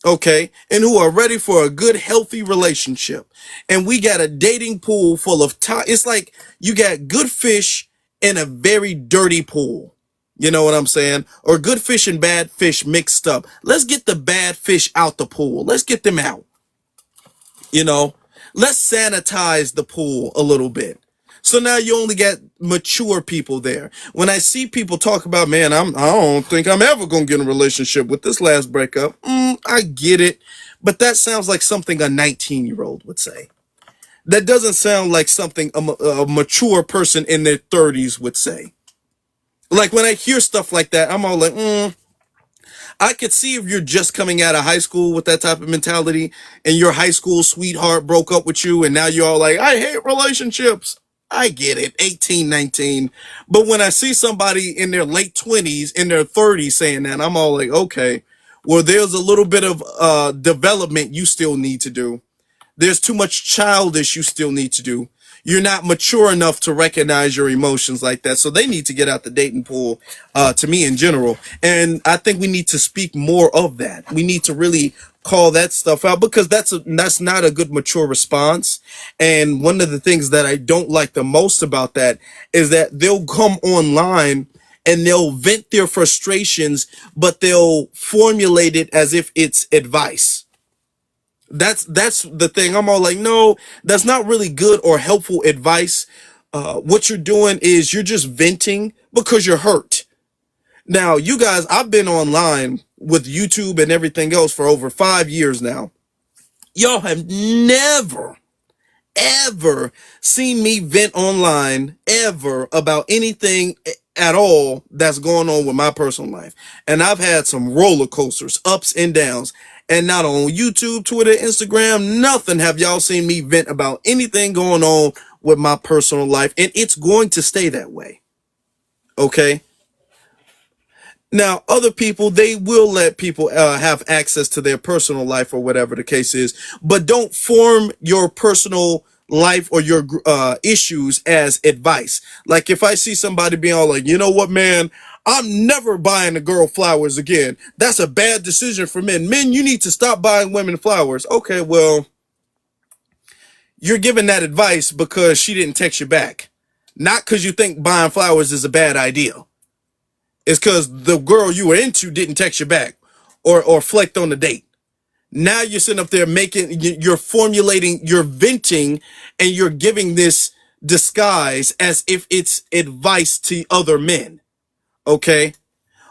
S1: okay, and who are ready for a good, healthy relationship. And we got a dating pool full of it's like you got good fish in a very dirty pool. You know what I'm saying? Or good fish and bad fish mixed up. Let's get the bad fish out the pool. Let's get them out. You know, let's sanitize the pool a little bit. So now you only get mature people there. When I see people talk about, man, I don't think I'm ever gonna get in a relationship with this last breakup. I get it, but that sounds like something a 19-year-old would say. That doesn't sound like something a mature person in their 30s would say. Like when I hear stuff like that, I'm all like, I could see if you're just coming out of high school with that type of mentality and your high school sweetheart broke up with you and now you're all like, I hate relationships. I get it, 18, 19. But when I see somebody in their late 20s, in their 30s saying that, I'm all like, okay, well, there's a little bit of development you still need to do. There's too much childish you still need to do. You're not mature enough to recognize your emotions like that. So they need to get out the dating pool, to me in general. And I think we need to speak more of that. We need to really call that stuff out because that's not a good mature response. And one of the things that I don't like the most about that is that they'll come online and they'll vent their frustrations, but they'll formulate it as if it's advice. That's the thing. I'm all like, no, that's not really good or helpful advice. What you're doing is you're just venting because you're hurt. Now, you guys, I've been online with YouTube and everything else for over 5 years now. Y'all have never ever seen me vent online ever about anything at all that's going on with my personal life. And I've had some roller coasters, ups and downs. And not on YouTube, Twitter, Instagram, nothing have y'all seen me vent about anything going on with my personal life. And it's going to stay that way. Okay? Now, other people, they will let people have access to their personal life or whatever the case is, but don't form your personal life or your issues as advice. Like if I see somebody being all like, you know what, man, I'm never buying a girl flowers again. That's a bad decision for men. Men, you need to stop buying women flowers. Okay, well, you're giving that advice because she didn't text you back, not because you think buying flowers is a bad idea. It's because the girl you were into didn't text you back or flaked on the date. Now you're sitting up there you're formulating, you're venting, and you're giving this disguise as if it's advice to other men. Okay?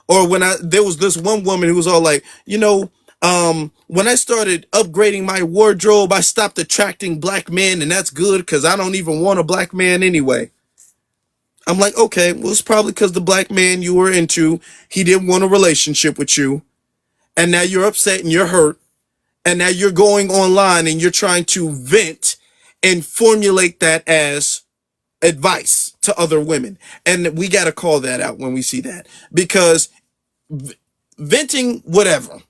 S1: Or there was this one woman who was all like, when I started upgrading my wardrobe, I stopped attracting black men, and that's good because I don't even want a black man anyway. I'm like, okay, well, it's probably because the black man you were into, he didn't want a relationship with you. And now you're upset and you're hurt. And now you're going online and you're trying to vent and formulate that as advice to other women. And we got to call that out when we see that. Because venting, whatever,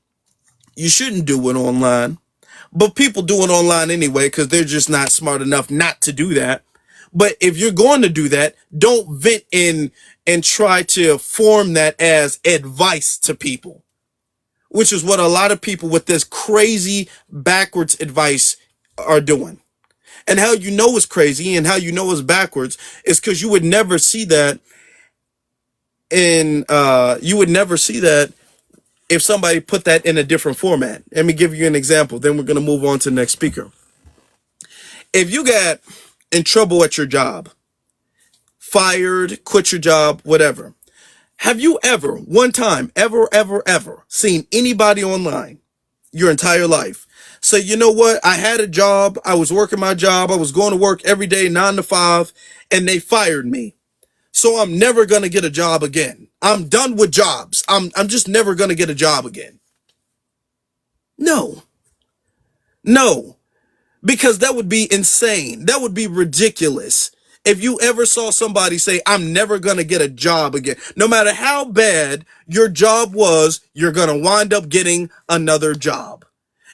S1: you shouldn't do it online. But people do it online anyway because they're just not smart enough not to do that. But if you're going to do that, don't vent in and try to form that as advice to people, which is what a lot of people with this crazy backwards advice are doing. And how you know it's crazy and how you know it's backwards is because you would never see that if somebody put that in a different format. Let me give you an example. Then we're going to move on to the next speaker. If you got in trouble at your job, fired, quit your job, whatever. Have you ever, one time, ever seen anybody online your entire life say, you know what? I had a job. I was working my job. I was going to work every day, 9 to 5, and they fired me. So I'm never going to get a job again. I'm done with jobs. I'm just never going to get a job again. No, because that would be insane. That would be ridiculous. If you ever saw somebody say, I'm never going to get a job again, no matter how bad your job was, you're going to wind up getting another job.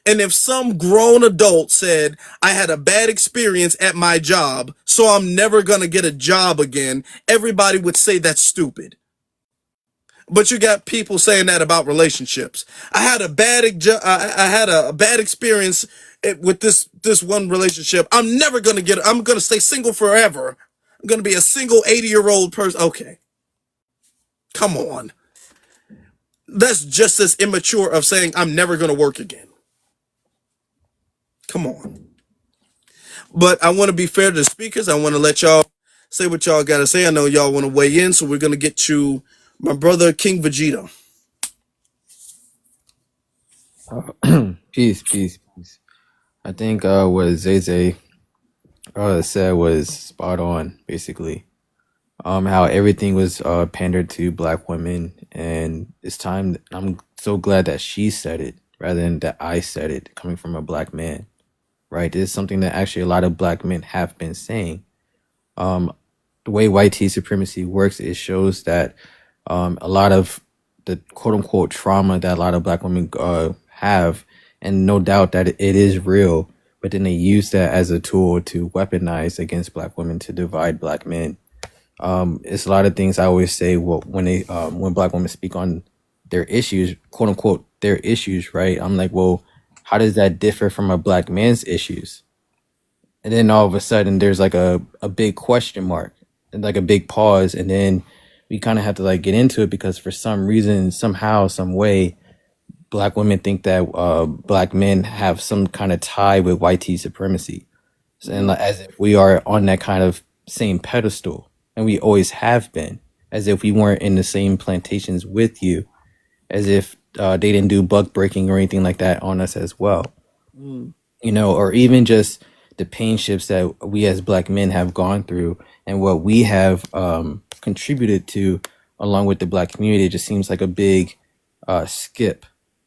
S1: And if some grown adult said, I had a bad experience at my job, so I'm never going to get a job again, everybody would say that's stupid. But you got people saying that about relationships. I had a bad experience with this one relationship. I'm going to stay single forever. I'm going to be a single 80-year-old person. Okay. Come on. That's just as immature of saying I'm never going to work again. Come on. But I want to be fair to the speakers. I want to let y'all say what y'all got to say. I know y'all want to weigh in, so we're going to get to my brother, King Vegeta.
S15: Peace. I think what Zay said was spot on, basically. How everything was pandered to black women, and it's time. I'm so glad that she said it rather than that I said it, coming from a black man. Right? This is something that actually a lot of black men have been saying. Um, the way white supremacy works, it shows that a lot of the quote unquote trauma that a lot of black women have, and no doubt that it is real, but then they use that as a tool to weaponize against black women to divide black men. It's a lot of things I always say. Well, when black women speak on their issues, quote unquote, their issues, right? I'm like, well, how does that differ from a black man's issues? And then all of a sudden, there's like a big question mark and like a big pause, and then we kind of have to like get into it because for some reason, somehow, some way, black women think that black men have some kind of tie with white supremacy, and like, as if we are on that kind of same pedestal, and we always have been, as if we weren't in the same plantations with you, as if they didn't do bug breaking or anything like that on us as well, or even just the pain shifts that we as black men have gone through and what we have contributed to along with the black community. It just seems like a big skip,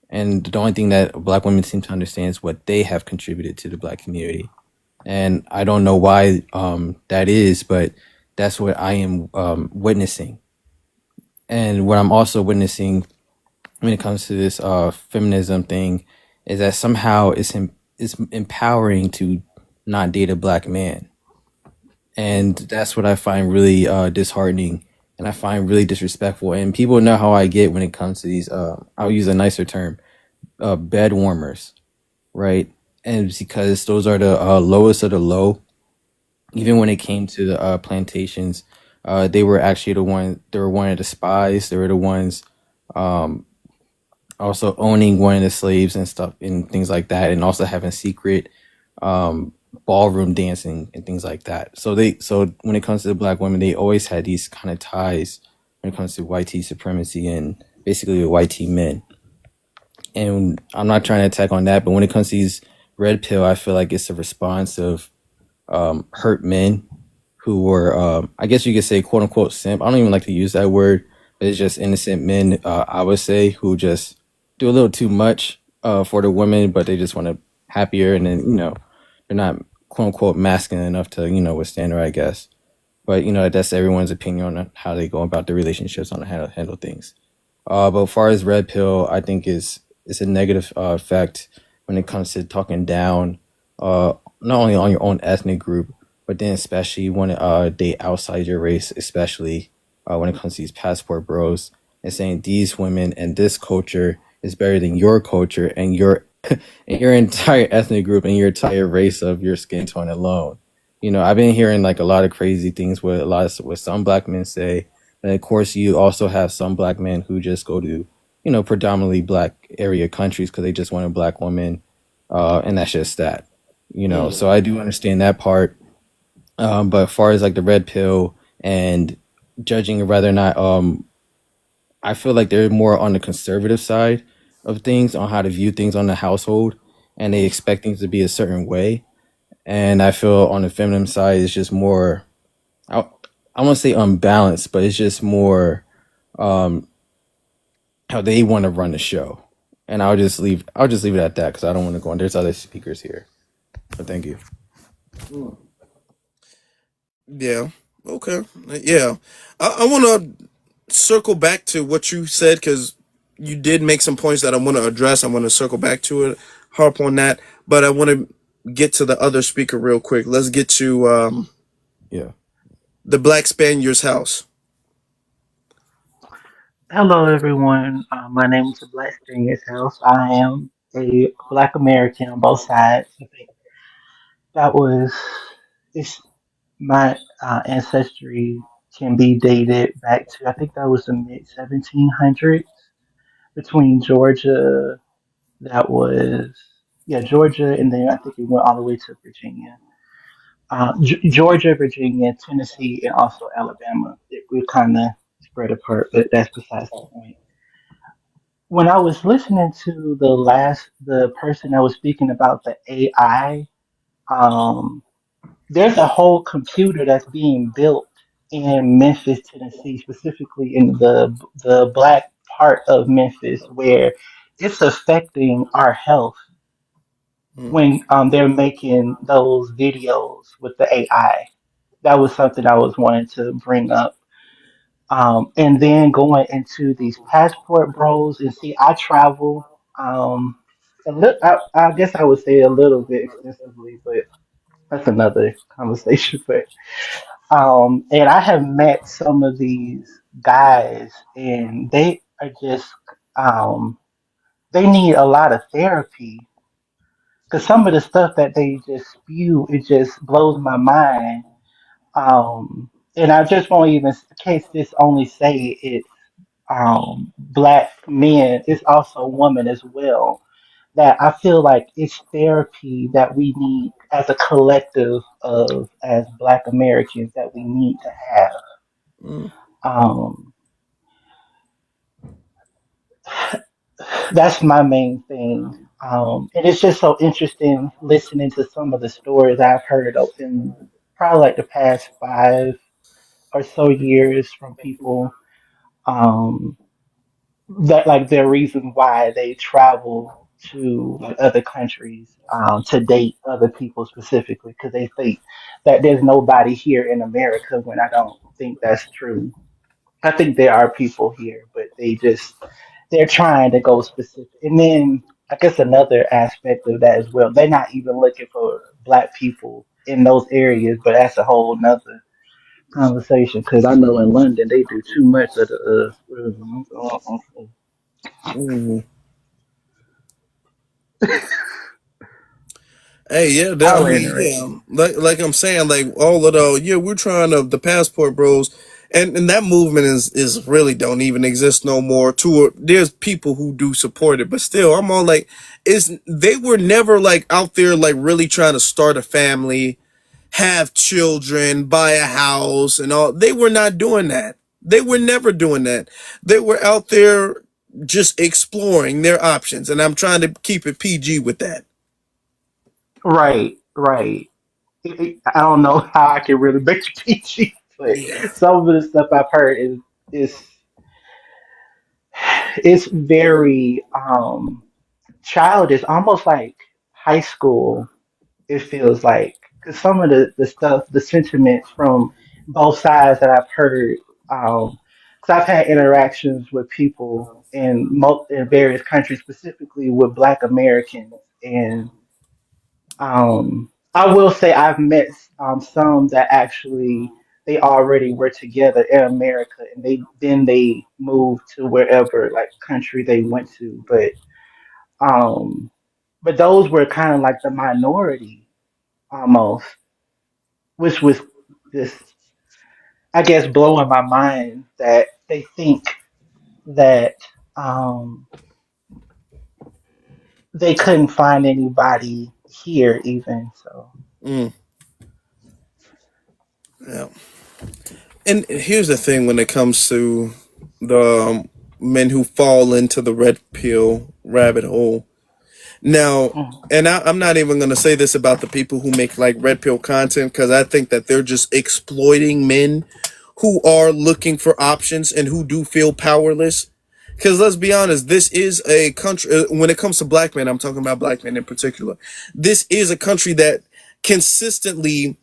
S15: and the only thing that black women seem to understand is what they have contributed to the black community. And I don't know why that is, but that's what I am witnessing. And what I'm also witnessing when it comes to this feminism thing is that somehow it's empowering to not date a black man, and that's what I find really disheartening, and I find really disrespectful. And people know how I get when it comes to these. I'll use a nicer term, bed warmers, right? And it's because those are the lowest of the low. Even when it came to the plantations, they were actually the one. They were one of the spies. They were the ones also owning one of the slaves and stuff and things like that, and also having secret ballroom dancing and things like that. So when it comes to the black women, they always had these kind of ties when it comes to white supremacy and basically the white men. And I'm not trying to attack on that, but when it comes to these red pill, I feel like it's a response of hurt men who were, I guess you could say, quote unquote, simp. I don't even like to use that word, but it's just innocent men, I would say, who just do a little too much for the women, but they just want to happier, and then they're not quote unquote masculine enough to withstand her, I guess. But that's everyone's opinion on how they go about their relationships, on how to handle things. But as far as red pill, I think it's a negative effect when it comes to talking down, not only on your own ethnic group, but then especially when date outside your race, especially when it comes to these passport bros, and saying these women and this culture is better than your culture and your and your entire ethnic group and your entire race of your skin tone alone. I've been hearing like a lot of crazy things with what some black men say, and of course you also have some black men who just go to predominantly black area countries because they just want a black woman, and that's just that. So I do understand that part. But as far as like the red pill and judging whether or not, I feel like they're more on the conservative side of things on how to view things on the household, and they expect things to be a certain way. And I feel on the feminine side, it's just more, I won't say unbalanced, but it's just more how they want to run the show. And I'll just leave it at that because I don't want to go on. There's other speakers here, but thank you.
S1: Yeah. Okay. Yeah. I want to circle back to what you said because you did make some points that I want to address. I want to circle back to it, harp on that, but I want to get to the other speaker real quick. Let's get to
S15: Yeah.
S1: the Black Spaniard's house.
S16: Hello, everyone. My name is Black Spaniard's House. I am a Black American on both sides. I think that was it's my ancestry can be dated back to I think that was the mid 1700s between Georgia. That was Georgia, and then I think it went all the way to Virginia. Georgia, Virginia, Tennessee, and also Alabama. We kind of spread apart, but that's besides the point. When I was listening to the person that was speaking about the AI, um, there's a whole computer that's being built in Memphis, Tennessee, specifically in the black part of Memphis, where it's affecting our health
S1: Mm,
S16: when they're making those videos with the AI. that was something I was wanting to bring up. And then going into these passport bros and see, I travel I guess I would say a little bit extensively, but that's another conversation. But and I have met some of these guys, and they are just um, they need a lot of therapy because some of the stuff that they just spew, it just blows my mind. And I just won't even case this only say it's black men, it's also women as well. That I feel like it's therapy that we need as a collective of as black Americans that we need to have.
S1: Mm.
S16: Um, that's my main thing. And it's just so interesting listening to some of the stories I've heard in probably like the past 5 or so years from people. Um, that like their reason why they travel to like other countries to date other people specifically because they think that there's nobody here in America when I don't think that's true. I think there are people here, but they're trying to go specific. And then I guess another aspect of that as well, they're not even looking for black people in those areas, but that's a whole nother conversation because I know in London they do too much of the
S1: Mm. Hey, yeah,
S16: I
S1: I
S16: land
S1: mean,
S16: right
S1: yeah,
S16: there.
S1: like I'm saying, like all of the yeah, we're trying to the passport bros, and that movement is really don't even exist no more. There's people who do support it, but still, I'm all like, is they were never like out there like really trying to start a family, have children, buy a house, and all. They were not doing that. They were never doing that. They were out there just exploring their options, and I'm trying to keep it PG with that.
S16: Right, right. I don't know how I can really make it PG, but
S1: Yeah.
S16: some of the stuff I've heard is it's very childish, almost like high school. It feels like because some of the stuff, the sentiments from both sides that I've heard, because I've had interactions with people in various countries, specifically with Black Americans, and I will say I've met some that actually they already were together in America, and they moved to wherever like country they went to, um, but those were kind of like the minority almost, which was just I guess blowing my mind that they think that um, they couldn't find anybody here even so.
S1: Mm, yeah. And here's the thing when it comes to the men who fall into the red pill rabbit hole. Now,
S16: Mm,
S1: and I'm not even going to say this about the people who make like red pill content because I think that they're just exploiting men who are looking for options and who do feel powerless. Because let's be honest, this is a country, when it comes to black men, I'm talking about black men in particular, this is a country that consistently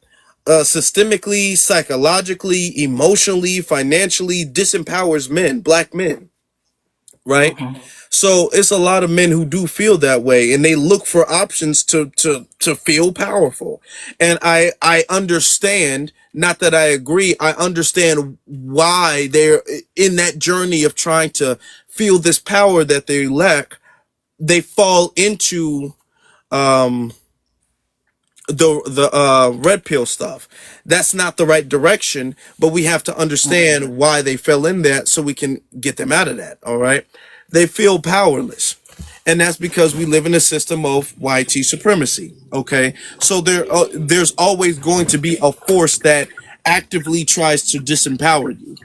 S1: systemically, psychologically, emotionally, financially disempowers men, black men, right?
S16: mhm.
S1: So it's a lot of men who do feel that way, and they look for options to feel powerful. And I understand, not that I agree, I understand why they're in that journey of trying to feel this power that they lack. They fall into um the red pill stuff. That's not the right direction, but we have to
S16: Mhm.
S1: understand why they fell in that so we can get them out of that. All right. They feel powerless. And that's because we live in a system of YT supremacy. Okay. So there's always going to be a force that actively tries to disempower you.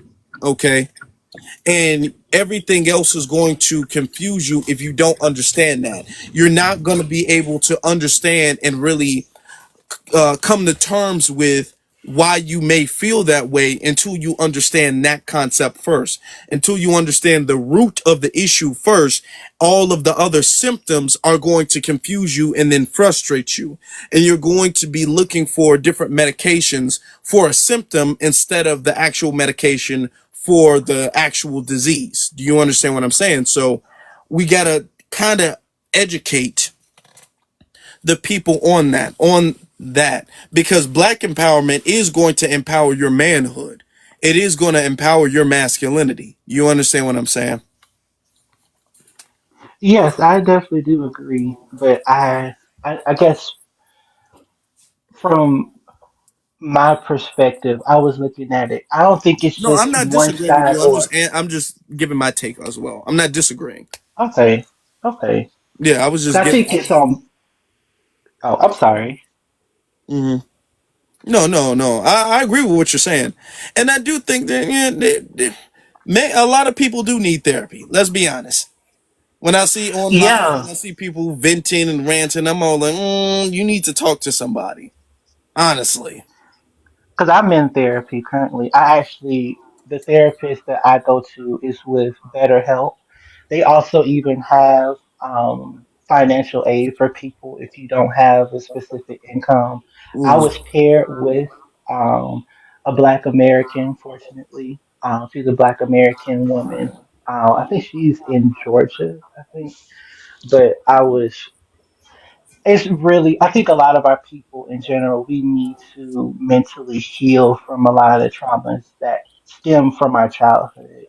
S1: Okay. And everything else is going to confuse you if you don't understand that. You're not going to be able to understand and really come to terms with why you may feel that way until you understand that concept first. Until you understand the root of the issue first, all of the other symptoms are going to confuse you and then frustrate you. And you're going to be looking for different medications for a symptom instead of the actual medication for the actual disease. Do you understand what I'm saying? So we got to kind of educate the people on that because black empowerment is going to empower your manhood. It is going to empower your masculinity. You understand what I'm saying?
S16: Yes, I definitely do agree, but I guess from my perspective, I was looking at it. I don't think it's
S1: No, I'm
S16: just
S1: not
S16: one
S1: disagreeing with
S16: side
S1: you.
S16: or
S1: I'm just giving my take as well. I'm not disagreeing.
S16: okay, okay.
S1: Yeah, I was
S16: 'Cause
S1: just
S16: I
S1: getting.
S16: think it's on. Oh, I'm sorry.
S1: Mhm. No, no, no. I agree with what you're saying, and I do think that a lot of people do need therapy. Let's be honest. When I see online,
S16: Yeah,
S1: when I see people venting and ranting, I'm all like, you need to talk to somebody. Honestly.
S16: because I'm in therapy currently. I actually, the therapist that I go to is with BetterHelp. They also even have financial aid for people if you don't have a specific income. I
S1: Mm,
S16: was paired with um, a Black American, fortunately. She's a Black American woman. I think she's in Georgia, I think. But it's really, I think a lot of our people in general, we need to mentally heal from a lot of the traumas that stem from our childhood.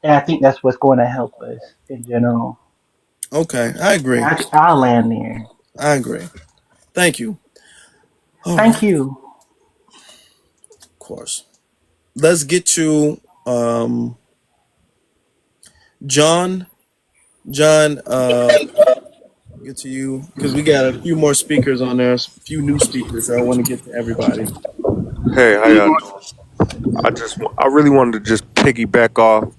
S16: And I think that's what's going to help us in general.
S1: okay, I
S16: And
S1: agree.
S16: I'll land there.
S1: I agree. Thank you. All
S16: Thank
S1: right,
S16: you.
S1: of course. Let's get to John. John, get to you because we got a few more speakers on there. A few new speakers. I want to get to everybody.
S13: Hey, how y'all doing? I really wanted to just piggyback off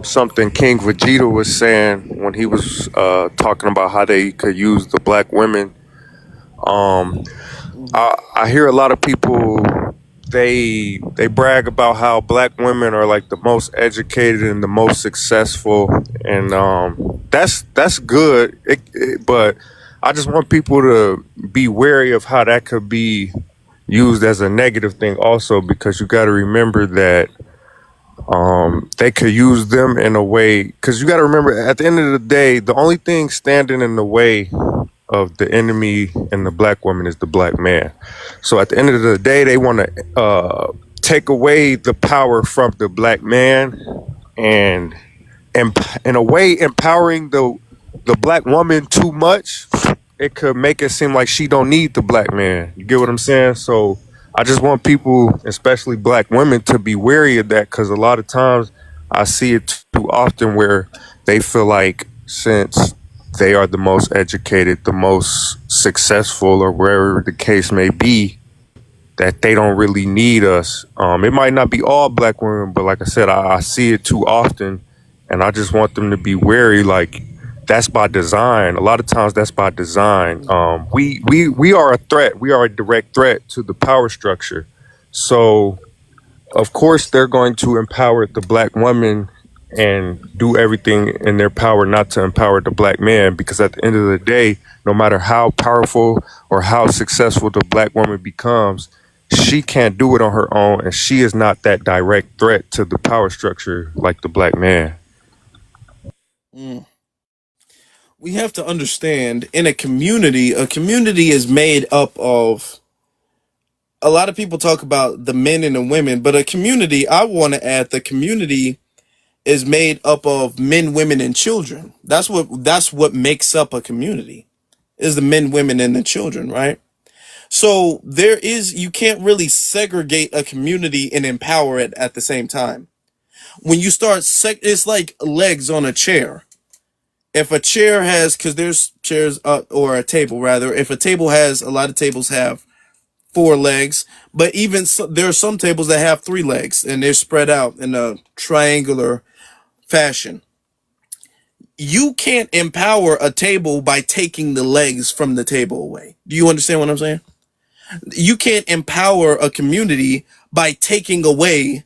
S13: something King Vegeta was saying when he was talking about how they could use the black women. Um,
S1: Hmm.
S13: I hear a lot of people they brag about how black women are like the most educated and the most successful, and that's good. But I just want people to be wary of how that could be used as a negative thing also, because you got to remember that they could use them in a way, because you got to remember at the end of the day the only thing standing in the way of the enemy and the black woman is the black man. So at the end of the day they want to take away the power from the black man, and in a way empowering the black woman too much, it could make it seem like she don't need the black man. You get what I'm saying? So I just want people, especially black women, to be wary of that, because a lot of times I see it too often where they feel like since they are the most educated, the most successful, or wherever the case may be, that they don't really need us. It might not be all black women, but like I said, I see it too often, and I just want them to be wary. Like that's by design. A lot of times, that's by design. We are a threat. We are a direct threat to the power structure. So of course they're going to empower the black woman and do everything in their power not to empower the black man, because at the end of the day, no matter how powerful or how successful the black woman becomes, she can't do it on her own, and she is not that direct threat to the power structure like the black man.
S1: Mm. We have to understand in a community is made up of a lot of people talk about the men and the women, but a community, I want to add the community is made up of men, women, and children. That's what makes up a community is the men, women, and the children, right? So you can't really segregate a community and empower it at the same time. When you start it's like legs on a chair. If a chair has, because there's chairs, or a table rather, if a table has, a lot of tables have four legs, but even so, there are some tables that have three legs and they're spread out in a triangular fashion. You can't empower a table by taking the legs from the table away. Do you understand what I'm saying? You can't empower a community by taking away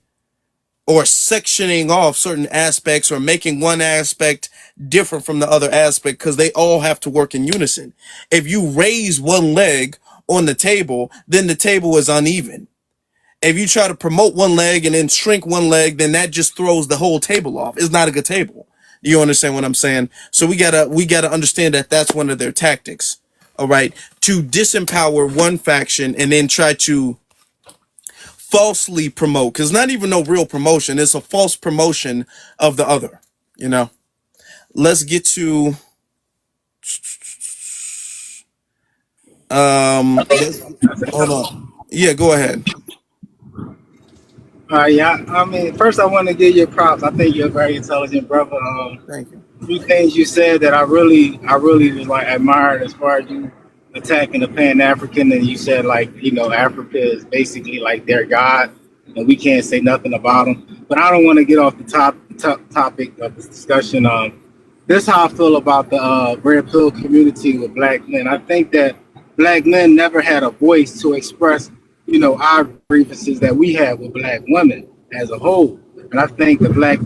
S1: or sectioning off certain aspects or making one aspect different from the other aspect, because they all have to work in unison. If you raise one leg on the table, then the table is uneven. If you try to promote one leg and then shrink one leg, then that just throws the whole table off. It's not a good table. You understand what I'm saying? So we gotta understand that that's one of their tactics. All right, to disempower one faction and then try to falsely promote, because not even no real promotion, it's a false promotion of the other. You know. Let's get to let's, hold on. Yeah, go ahead.
S17: Yeah, I mean, first I want to give you props. I think you're a very intelligent brother.
S1: Thank you.
S17: A few things you said that I really just like admired as far as you attacking the Pan African, and you said like Africa is basically like their god, and we can't say nothing about them. But I don't want to get off the topic of this discussion. This is how I feel about the red pill community with black men. I think that black men never had a voice to express, our grievances that we have with black women as a whole. And I think the red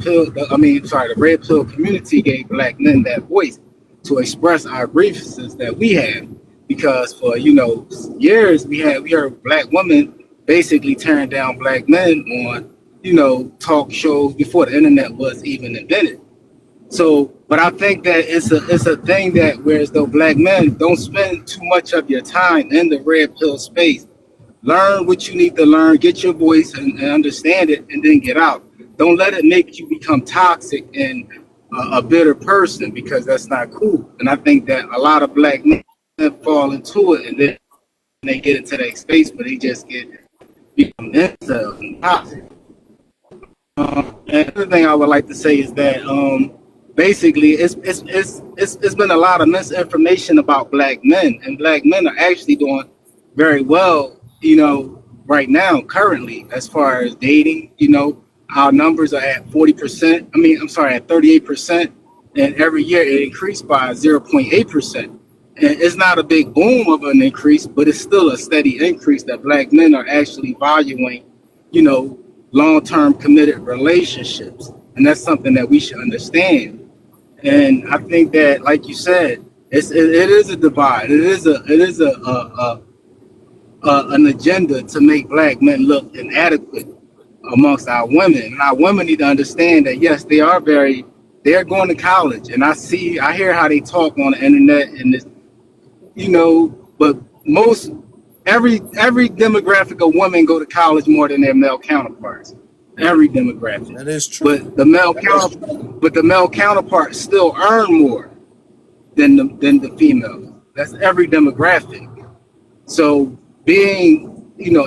S17: pill community gave black men that voice to express our grievances that we have. Because for years we heard black women basically tearing down black men on talk shows before the internet was even invented. So, but I think that it's a thing that whereas though black men don't spend too much of your time in the red pill space. Learn what you need to learn, get your voice and understand it, and then get out. Don't let it make you become toxic and a bitter person, because that's not cool. And I think that a lot of black men fall into it, and then they get into that space where they just become themselves and toxic. And another thing I would like to say is that basically it's been a lot of misinformation about black men, and black men are actually doing very well, right now currently as far as dating. Our numbers are at 40%. I mean, I'm sorry, at 38%, and every year it increased by 0.8%. And it's not a big boom of an increase, but it's still a steady increase that black men are actually valuing, you know, long-term committed relationships. And that's something that we should understand. And I think that, like you said, it is a divide. It is an agenda to make black men look inadequate amongst our women. And our women need to understand that yes, they're going to college, and I hear how they talk on the internet, and this, but every demographic of women go to college more than their male counterparts. Every demographic.
S1: That is true.
S17: But the male counterparts still earn more than the females. That's every demographic. So being,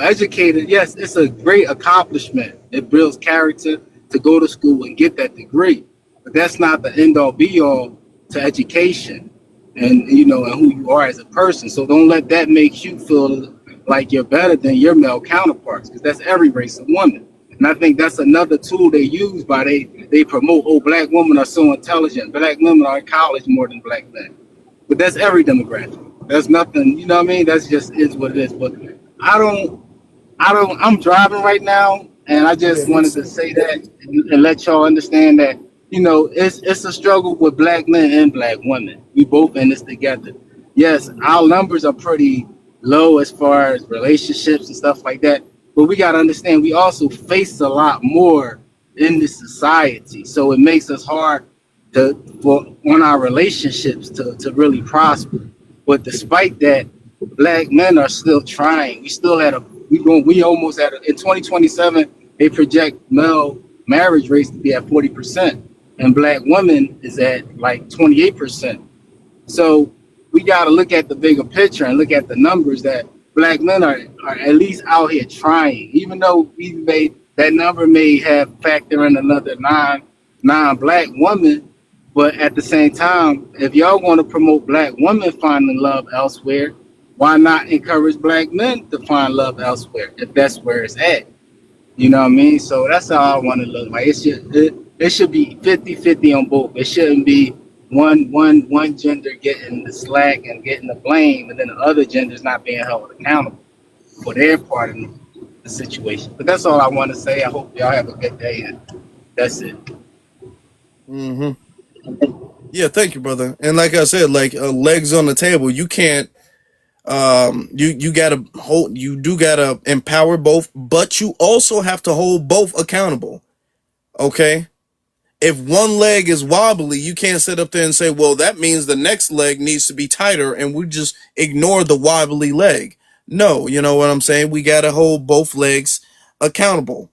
S17: educated, yes, it's a great accomplishment. It builds character to go to school and get that degree. But that's not the end all be all to education and and who you are as a person. So don't let that make you feel like you're better than your male counterparts, because that's every race of woman. And I think that's another tool they use by they promote, oh, black women are so intelligent. Black women are in college more than black men. But that's every demographic. There's nothing, you know what I mean? That's just is what it is. But I'm driving right now, and I just wanted to say that and let y'all understand that, it's a struggle with black men and black women. We both in this together. Yes, our numbers are pretty low as far as relationships and stuff like that, but we got to understand we also face a lot more in this society. So it makes us hard on our relationships to really prosper. But despite that, black men are still trying. We almost at in 2027 they project male marriage rates to be at 40%, and black women is at like 28%. So we got to look at the bigger picture and look at the numbers that black men are at least out here trying, even though that number may have factor in another non-black woman. But at the same time, if y'all want to promote black women finding love elsewhere, why not encourage black men to find love elsewhere if that's where it's at? You know what I mean? So that's how I want to look. Like it should be 50-50 on both. It shouldn't be one gender getting the slack and getting the blame, and then the other gender is not being held accountable. for their part in the situation. But that's all I want to say. I hope y'all have a good day, and that's it.
S1: Hmm. Yeah, thank you, brother. And like I said, like legs on the table, you can't. You gotta hold. You do gotta empower both, but you also have to hold both accountable. Okay. If one leg is wobbly, you can't sit up there and say, well, that means the next leg needs to be tighter, and we just ignore the wobbly leg. No, you know what I'm saying? We got to hold both legs accountable.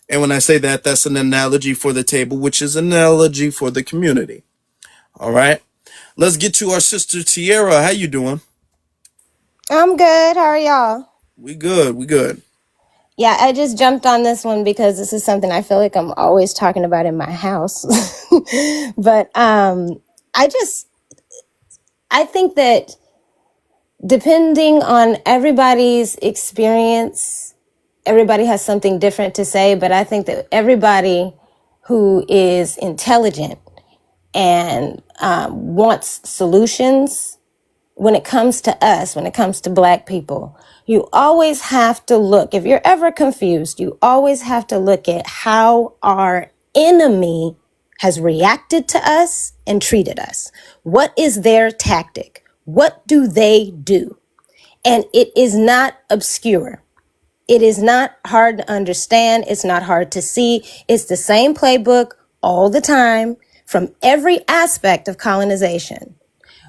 S1: And when I say that, that's an analogy for the table, which is an analogy for the community. All right. Let's get to our sister Tierra. How you doing?
S18: I'm good. How are y'all?
S1: We good. We good.
S18: Yeah, I just jumped on this one because this is something I feel like I'm always talking about in my house. But I think that depending on everybody's experience, everybody has something different to say, but I think that everybody who is intelligent and wants solutions when it comes to us, when it comes to Black people, you always have to look, if you're ever confused, you always have to look at how our enemy has reacted to us and treated us. What is their tactic? What do they do? And it is not obscure. It is not hard to understand. It's not hard to see. It's the same playbook all the time from every aspect of colonization.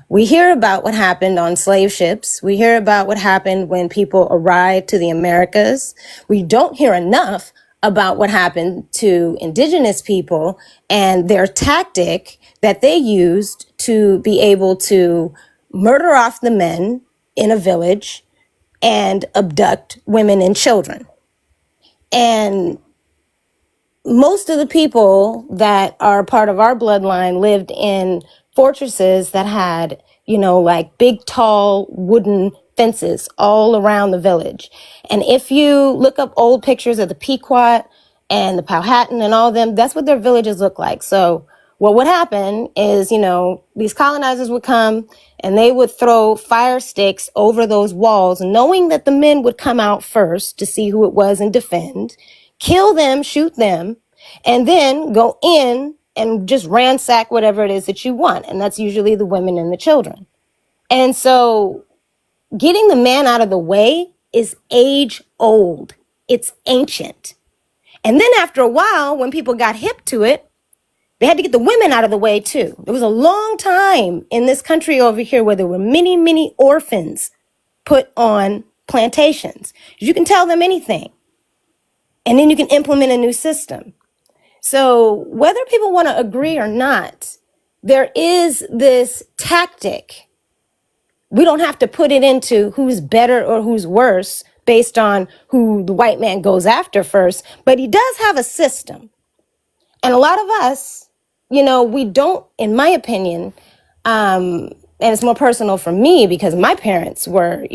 S18: We hear about what happened on slave ships. We hear about what happened when people arrived to the Americas. We don't hear enough about what happened to indigenous people and their tactic that they used to be able to murder off the men in a village and abduct women and children. And most of the people that are part of our bloodline lived in fortresses that had, like big, tall wooden fences all around the village. And if you look up old pictures of the Pequot and the Powhatan and all of them, that's what their villages look like. So what would happen is, these colonizers would come and they would throw fire sticks over those walls, knowing that the men would come out first to see who it was and defend, kill them, shoot them, and then go in and just ransack whatever it is that you want. And that's usually the women and the children. And so getting the man out of the way is age old. It's ancient. And then after a while, when people got hip to it, they had to get the women out of the way too. There was a long time in this country over here where there were many, many orphans put on plantations. You can tell them anything, and then you can implement a new system. So whether people want to agree or not, there is this tactic. We don't have to put it into who's better or who's worse based on who the white man goes after first, but he does have a system. And a lot of us, we don't, in my opinion, and it's more personal for me because my parents were,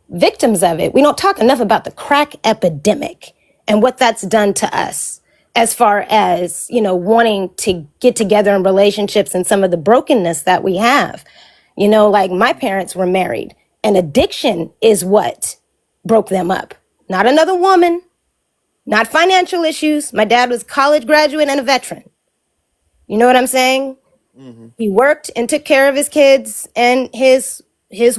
S18: victims of it. We don't talk enough about the crack epidemic and what that's done to us as far as, wanting to get together in relationships and some of the brokenness that we have. Like my parents were married, and addiction is what broke them up. Not another woman, not financial issues. My dad was a college graduate and a veteran. You know what I'm saying?
S1: Hmm.
S18: He worked and took care of his kids and his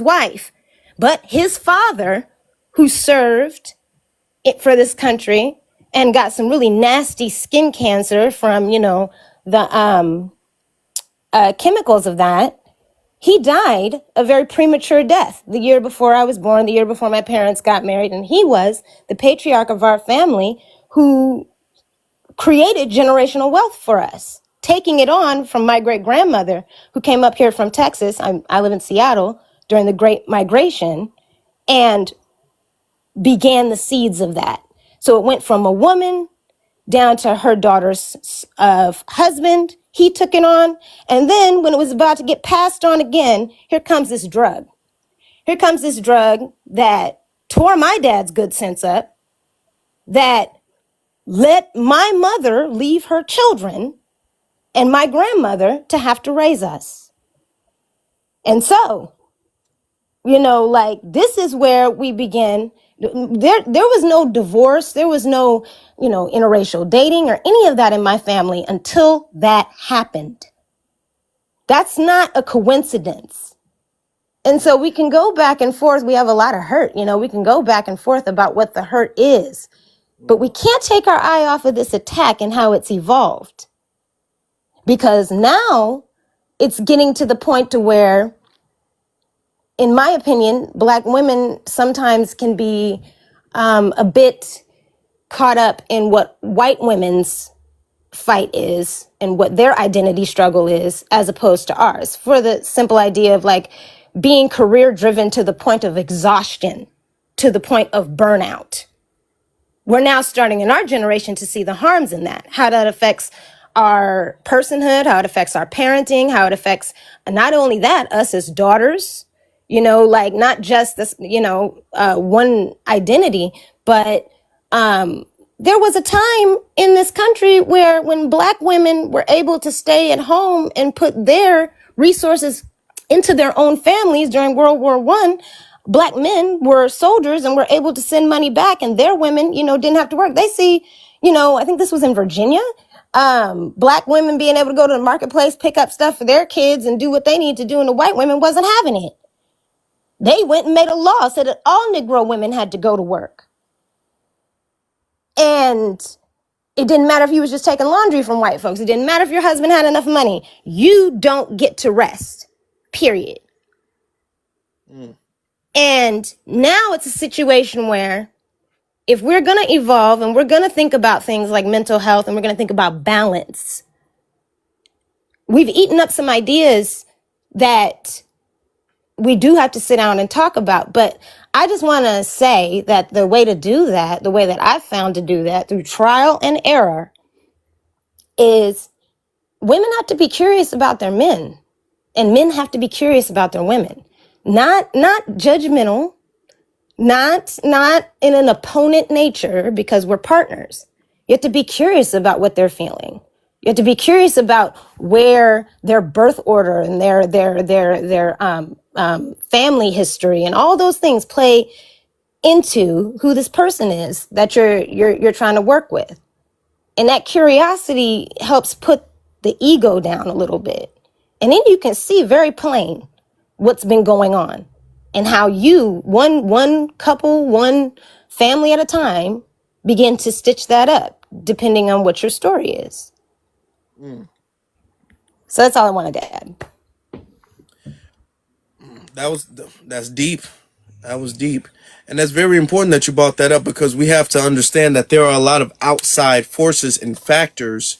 S18: wife. But his father, who served it for this country and got some really nasty skin cancer from, the chemicals of that, he died a very premature death the year before I was born, the year before my parents got married. And he was the patriarch of our family who created generational wealth for us, taking it on from my great grandmother who came up here from Texas. I live in Seattle during the Great Migration and began the seeds of that. So it went from a woman down to her daughter's husband. He took it on. And then when it was about to get passed on again, here comes this drug. Here comes this drug that tore my dad's good sense up, that let my mother leave her children and my grandmother to have to raise us. And so Like this is where we begin. There was no divorce. There was no, interracial dating or any of that in my family until that happened. That's not a coincidence. And so we can go back and forth. We have a lot of hurt, we can go back and forth about what the hurt is, but we can't take our eye off of this attack and how it's evolved. Because now it's getting to the point to where, in my opinion, Black women sometimes can be a bit caught up in what white women's fight is and what their identity struggle is as opposed to ours, for the simple idea of like being career driven to the point of exhaustion, to the point of burnout. We're now starting in our generation to see the harms in that, how that affects our personhood, how it affects our parenting, how it affects not only that, us as daughters, like not just this, one identity, but there was a time in this country where when Black women were able to stay at home and put their resources into their own families during World War I, Black men were soldiers and were able to send money back, and their women, didn't have to work. They see, I think this was in Virginia, Black women being able to go to the marketplace, pick up stuff for their kids and do what they need to do, and the white women wasn't having it. They went and made a law, said that all Negro women had to go to work. And it didn't matter if you was just taking laundry from white folks. It didn't matter if your husband had enough money. You don't get to rest, period. And now it's a situation where if we're going to evolve and we're going to think about things like mental health and we're going to think about balance, we've eaten up some ideas that we do have to sit down and talk about. But I just want to say that the way to do that, the way that I've found to do that through trial and error, is women have to be curious about their men and men have to be curious about their women. Not judgmental, not in an opponent nature, because we're partners. You have to be curious about what they're feeling. You have to be curious about where their birth order and their family history and all those things play into who this person is that you're trying to work with. And that curiosity helps put the ego down a little bit. And then you can see very plain what's been going on and how you, one couple, one family at a time, begin to stitch that up, depending on what your story is. So that's all I wanted to add.
S1: That's deep. That was deep. And that's very important that you brought that up, because we have to understand that there are a lot of outside forces and factors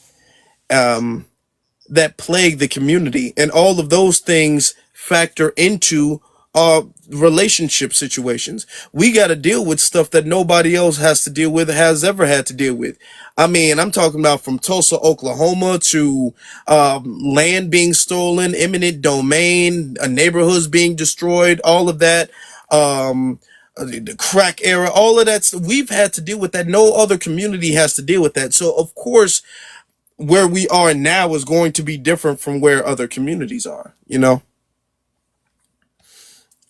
S1: that plague the community, and all of those things factor into our relationship situations. We got to deal with stuff that nobody else has to deal with, has ever had to deal with. I mean, I'm talking about from Tulsa, Oklahoma, to land being stolen, eminent domain, neighborhoods being destroyed, all of that. The crack era, all of that. We've had to deal with that. No other community has to deal with that. So, of course, where we are now is going to be different from where other communities are.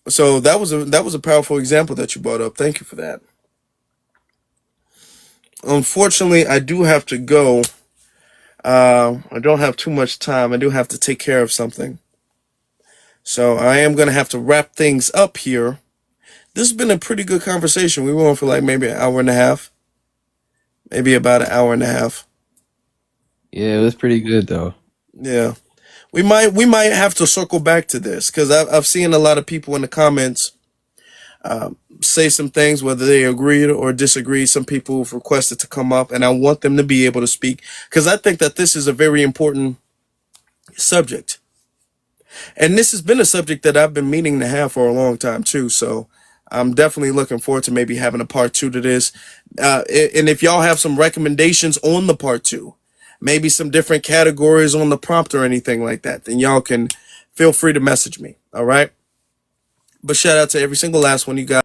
S1: So that was a powerful example that you brought up. Thank you for that. Unfortunately, I do have to go. I don't have too much time. I do have to take care of something. So I am going to have to wrap things up here. This has been a pretty good conversation. We went on for like maybe an hour and a half. Maybe about an hour and a half.
S15: Yeah, it was pretty good though.
S1: Yeah. We might have to circle back to this, because I've seen a lot of people in the comments say some things, whether they agreed or disagreed. Some people have requested to come up, and I want them to be able to speak, because I think that this is a very important subject. And this has been a subject that I've been meaning to have for a long time too. So I'm definitely looking forward to maybe having a part 2 to this. And if y'all have some recommendations on the part 2, maybe some different categories on the prompt or anything like that, then y'all can feel free to message me. All right. But shout out to every single last one of you guys.